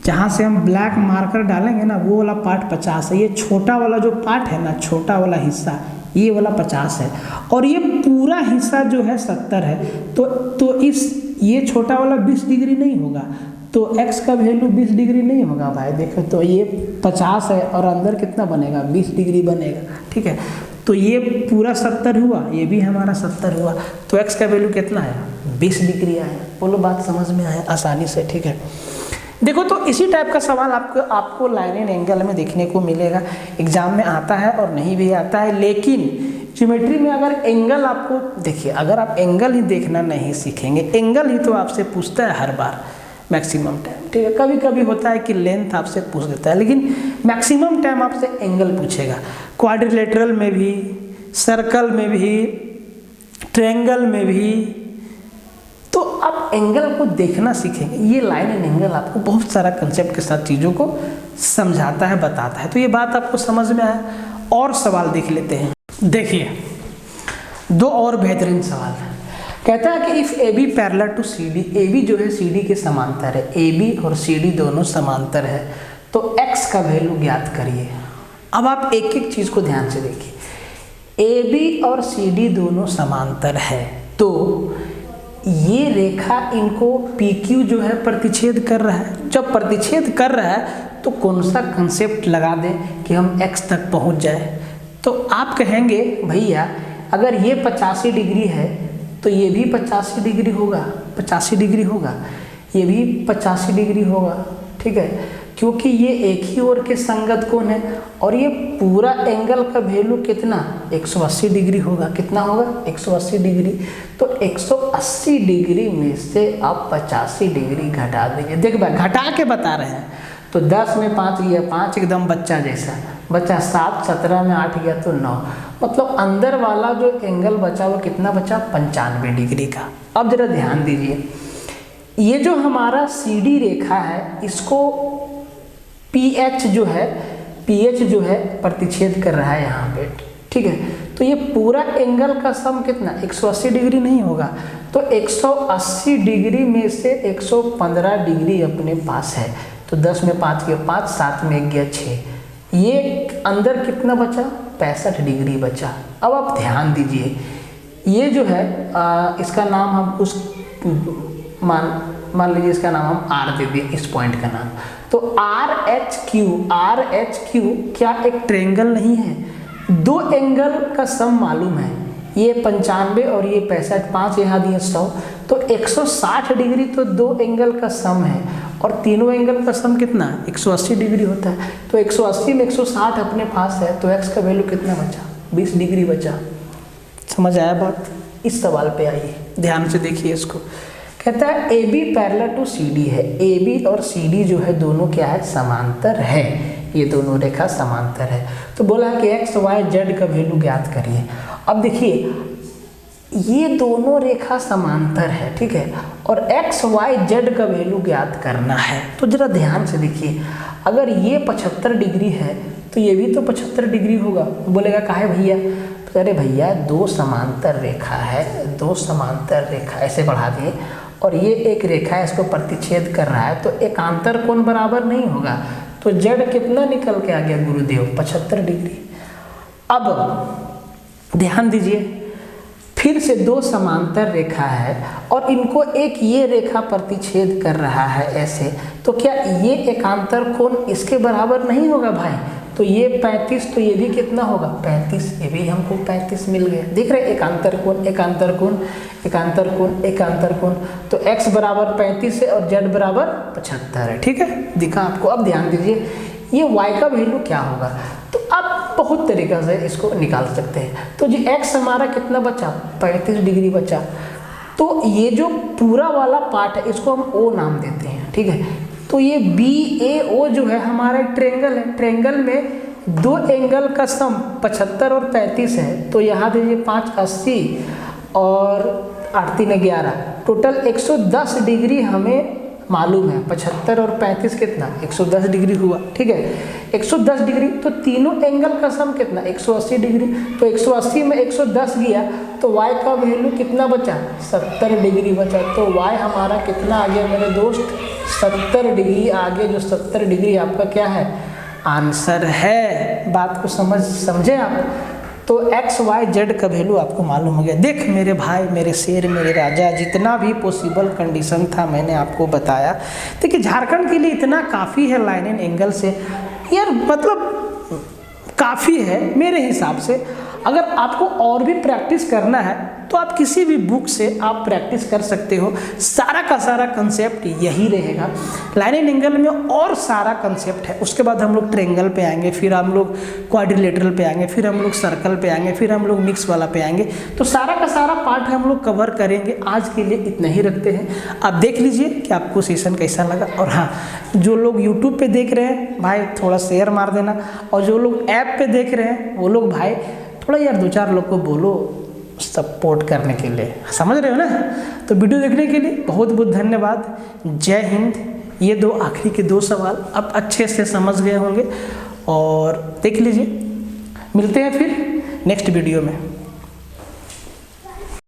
जहाँ से हम ब्लैक मार्कर डालेंगे ना, वो वाला पार्ट 50 है। ये छोटा वाला जो पार्ट है ना, छोटा वाला हिस्सा, ये वाला 50 है और ये पूरा हिस्सा जो है 70 है। तो ये छोटा वाला 20 डिग्री नहीं होगा, तो x का वैल्यू 20 डिग्री नहीं होगा भाई। देखो तो ये 50 है और अंदर कितना बनेगा? 20 डिग्री बनेगा। ठीक है, तो ये पूरा 70 हुआ, ये भी हमारा 70 हुआ, तो x का वैल्यू कितना आया? 20 डिग्री आया। बोलो बात समझ में आया आसानी से। ठीक है, देखो तो इसी टाइप का सवाल आपको लाइन एंड एंगल में देखने को मिलेगा। एग्जाम में आता है और नहीं भी आता है, लेकिन ज्योमेट्री में अगर एंगल आपको देखिए, अगर आप एंगल ही देखना नहीं सीखेंगे, एंगल ही तो आपसे पूछता है हर बार मैक्सिमम टाइम। ठीक है, कभी कभी होता है कि लेंथ आपसे पूछ देता है, लेकिन मैक्सिमम टाइम आपसे एंगल पूछेगा। क्वाड्रिलेटरल में भी, सर्कल में भी, ट्रायंगल में भी, तो आप एंगल को देखना सीखेंगे। ये लाइन एंड एंगल आपको बहुत सारा कंसेप्ट के साथ चीज़ों को समझाता है, बताता है। तो ये बात आपको समझ में आया। और सवाल देख लेते हैं। देखिए, दो और बेहतरीन सवाल है। कहता है कि if A B parallel to C D, A B जो है सी डी के समांतर है, ए बी और सी डी दोनों समांतर है, तो x का वैल्यू ज्ञात करिए। अब आप एक एक चीज़ को ध्यान से देखिए। ए बी और सी डी दोनों समांतर है, तो ये रेखा इनको PQ जो है प्रतिच्छेद कर रहा है। जब प्रतिच्छेद कर रहा है तो कौन सा कंसेप्ट लगा दें कि हम x तक पहुंच जाए? तो आप कहेंगे भैया अगर ये 85 डिग्री है तो ये भी 85 डिग्री होगा, 85 डिग्री होगा, ये भी 85 डिग्री होगा। ठीक है, क्योंकि ये एक ही ओर के संगत कोण है और ये पूरा एंगल का वैल्यू कितना? 180 डिग्री होगा। कितना होगा? 180 डिग्री। तो 180 डिग्री में से आप 85 डिग्री घटा दीजिए। देख भाई, घटा के बता रहे हैं, तो 10 में 5 गया 5, एकदम बच्चा जैसा बचा। 7, 17 में 8 गया तो 9, मतलब अंदर वाला जो एंगल बचा वो कितना बचा? 95 डिग्री का। अब जरा ध्यान दीजिए, ये जो हमारा CD रेखा है, इसको PH जो है प्रतिच्छेद कर रहा है यहाँ पे। ठीक है, तो ये पूरा एंगल का सम कितना? 180 डिग्री नहीं होगा, तो 180 डिग्री में से 115 डिग्री अपने पास है। तो 10 में 5 गया 5, 7 में 1 गया 6, ये अंदर कितना बचा? 65 डिग्री बचा। अब आप ध्यान दीजिए, ये जो है इसका नाम हम मान लीजिए इसका नाम हम R दे दिए, इस पॉइंट का नाम। तो RHQ क्या एक ट्रायंगल नहीं है? दो एंगल का सम मालूम है, ये 95 और ये 65, 5 यहाँ दिए 100, तो 160 डिग्री तो दो एंगल का सम है, और तीनों एंगल का सम कितना 180 डिग्री होता है। तो 180 में 160 अपने पास है, तो x का वैल्यू कितना बचा, 20 डिग्री बचा। समझ आया बात? इस सवाल पे आइए, ध्यान से देखिए इसको। कहता है A B parallel to C D है, ए बी और सी डी जो है दोनों क्या है, समांतर है, ये दोनों रेखा समांतर है। तो बोला कि एक्स वाई जेड का वैल्यू ज्ञात करिए। अब देखिए ये दोनों रेखा समांतर है, ठीक है, और एक्स वाई जेड का वैल्यू ज्ञात करना है। तो जरा ध्यान से देखिए, अगर ये 75 डिग्री है तो ये भी तो 75 डिग्री होगा। तो बोलेगा काहे भैया, तो अरे भैया दो समांतर रेखा है, दो समांतर रेखा ऐसे बढ़ा दिए, और ये एक रेखा है इसको प्रतिच्छेद कर रहा है, तो एकांतर कोण बराबर नहीं होगा। तो जेड कितना निकल के आ गया गुरुदेव, 75 डिग्री। अब ध्यान दीजिए, फिर से दो समांतर रेखा है और इनको एक ये रेखा प्रतिच्छेद कर रहा है ऐसे, तो क्या ये एकांतर कोण इसके बराबर नहीं होगा भाई? तो ये 35, तो ये भी कितना होगा 35, ये भी हमको 35 मिल गया। देख रहे एकांतर कोण, एकांतर कोण, एकांतर कोण, एकांतर कोण, तो x बराबर 35 है और z बराबर 75 है, ठीक है, दिखा आपको। अब ध्यान दीजिए ये y का वैल्यू क्या होगा, तो आप बहुत तरीक़ा से इसको निकाल सकते हैं। तो जी x हमारा कितना बचा, 35 डिग्री बचा। तो ये जो पूरा वाला पार्ट है इसको हम O नाम देते हैं, ठीक है। तो ये BAO जो है हमारा ट्रेंगल है, ट्रेंगल में दो एंगल का सम 75 और 35 है, तो यहाँ दीजिए 5 80 और 8 3 11, टोटल 110 डिग्री हमें मालूम है। 75 और 35 कितना, 110 डिग्री हुआ, ठीक है। 110 डिग्री तो तीनों एंगल का सम कितना, 180 डिग्री। तो 180 में 110 गया तो y का वैल्यू कितना बचा, 70 डिग्री बचा। तो y हमारा कितना आ गया मेरे दोस्त, 70 डिग्री आगे, जो 70 डिग्री आपका क्या है, आंसर है। बात को समझे आप? तो x y z का वैल्यू आपको मालूम हो गया। देख मेरे भाई, मेरे शेर, मेरे राजा, जितना भी पॉसिबल कंडीशन था मैंने आपको बताया। देखिए झारखंड के लिए इतना काफ़ी है लाइन एंड एंगल से, यार मतलब काफ़ी है मेरे हिसाब से। अगर आपको और भी प्रैक्टिस करना है तो आप किसी भी बुक से आप प्रैक्टिस कर सकते हो। सारा का सारा कंसेप्ट यही रहेगा। लाइन एंड एंगल में और सारा कंसेप्ट है। उसके बाद हम लोग ट्रेंगल पे आएंगे, फिर हम लोग क्वाड्रिलेटरल पे आएंगे, फिर हम लोग सर्कल पे आएंगे, फिर हम लोग मिक्स वाला पे आएंगे। तो सारा का सारा पार्ट हम लोग कवर करेंगे। आज के लिए इतना ही रखते हैं। आप देख लीजिए कि आपको सेशन कैसा लगा। और हाँ, जो लोग यूट्यूब पे देख रहे हैं भाई थोड़ा शेयर मार देना, और जो लोग ऐप पे देख रहे हैं वो लोग भाई थोड़ा यार 2-4 लोग को बोलो सपोर्ट करने के लिए। समझ रहे हो ना? तो वीडियो देखने के लिए बहुत बहुत धन्यवाद। जय हिंद। ये दो आखिरी के 2 सवाल अब अच्छे से समझ गए होंगे और देख लीजिए। मिलते हैं फिर नेक्स्ट वीडियो में।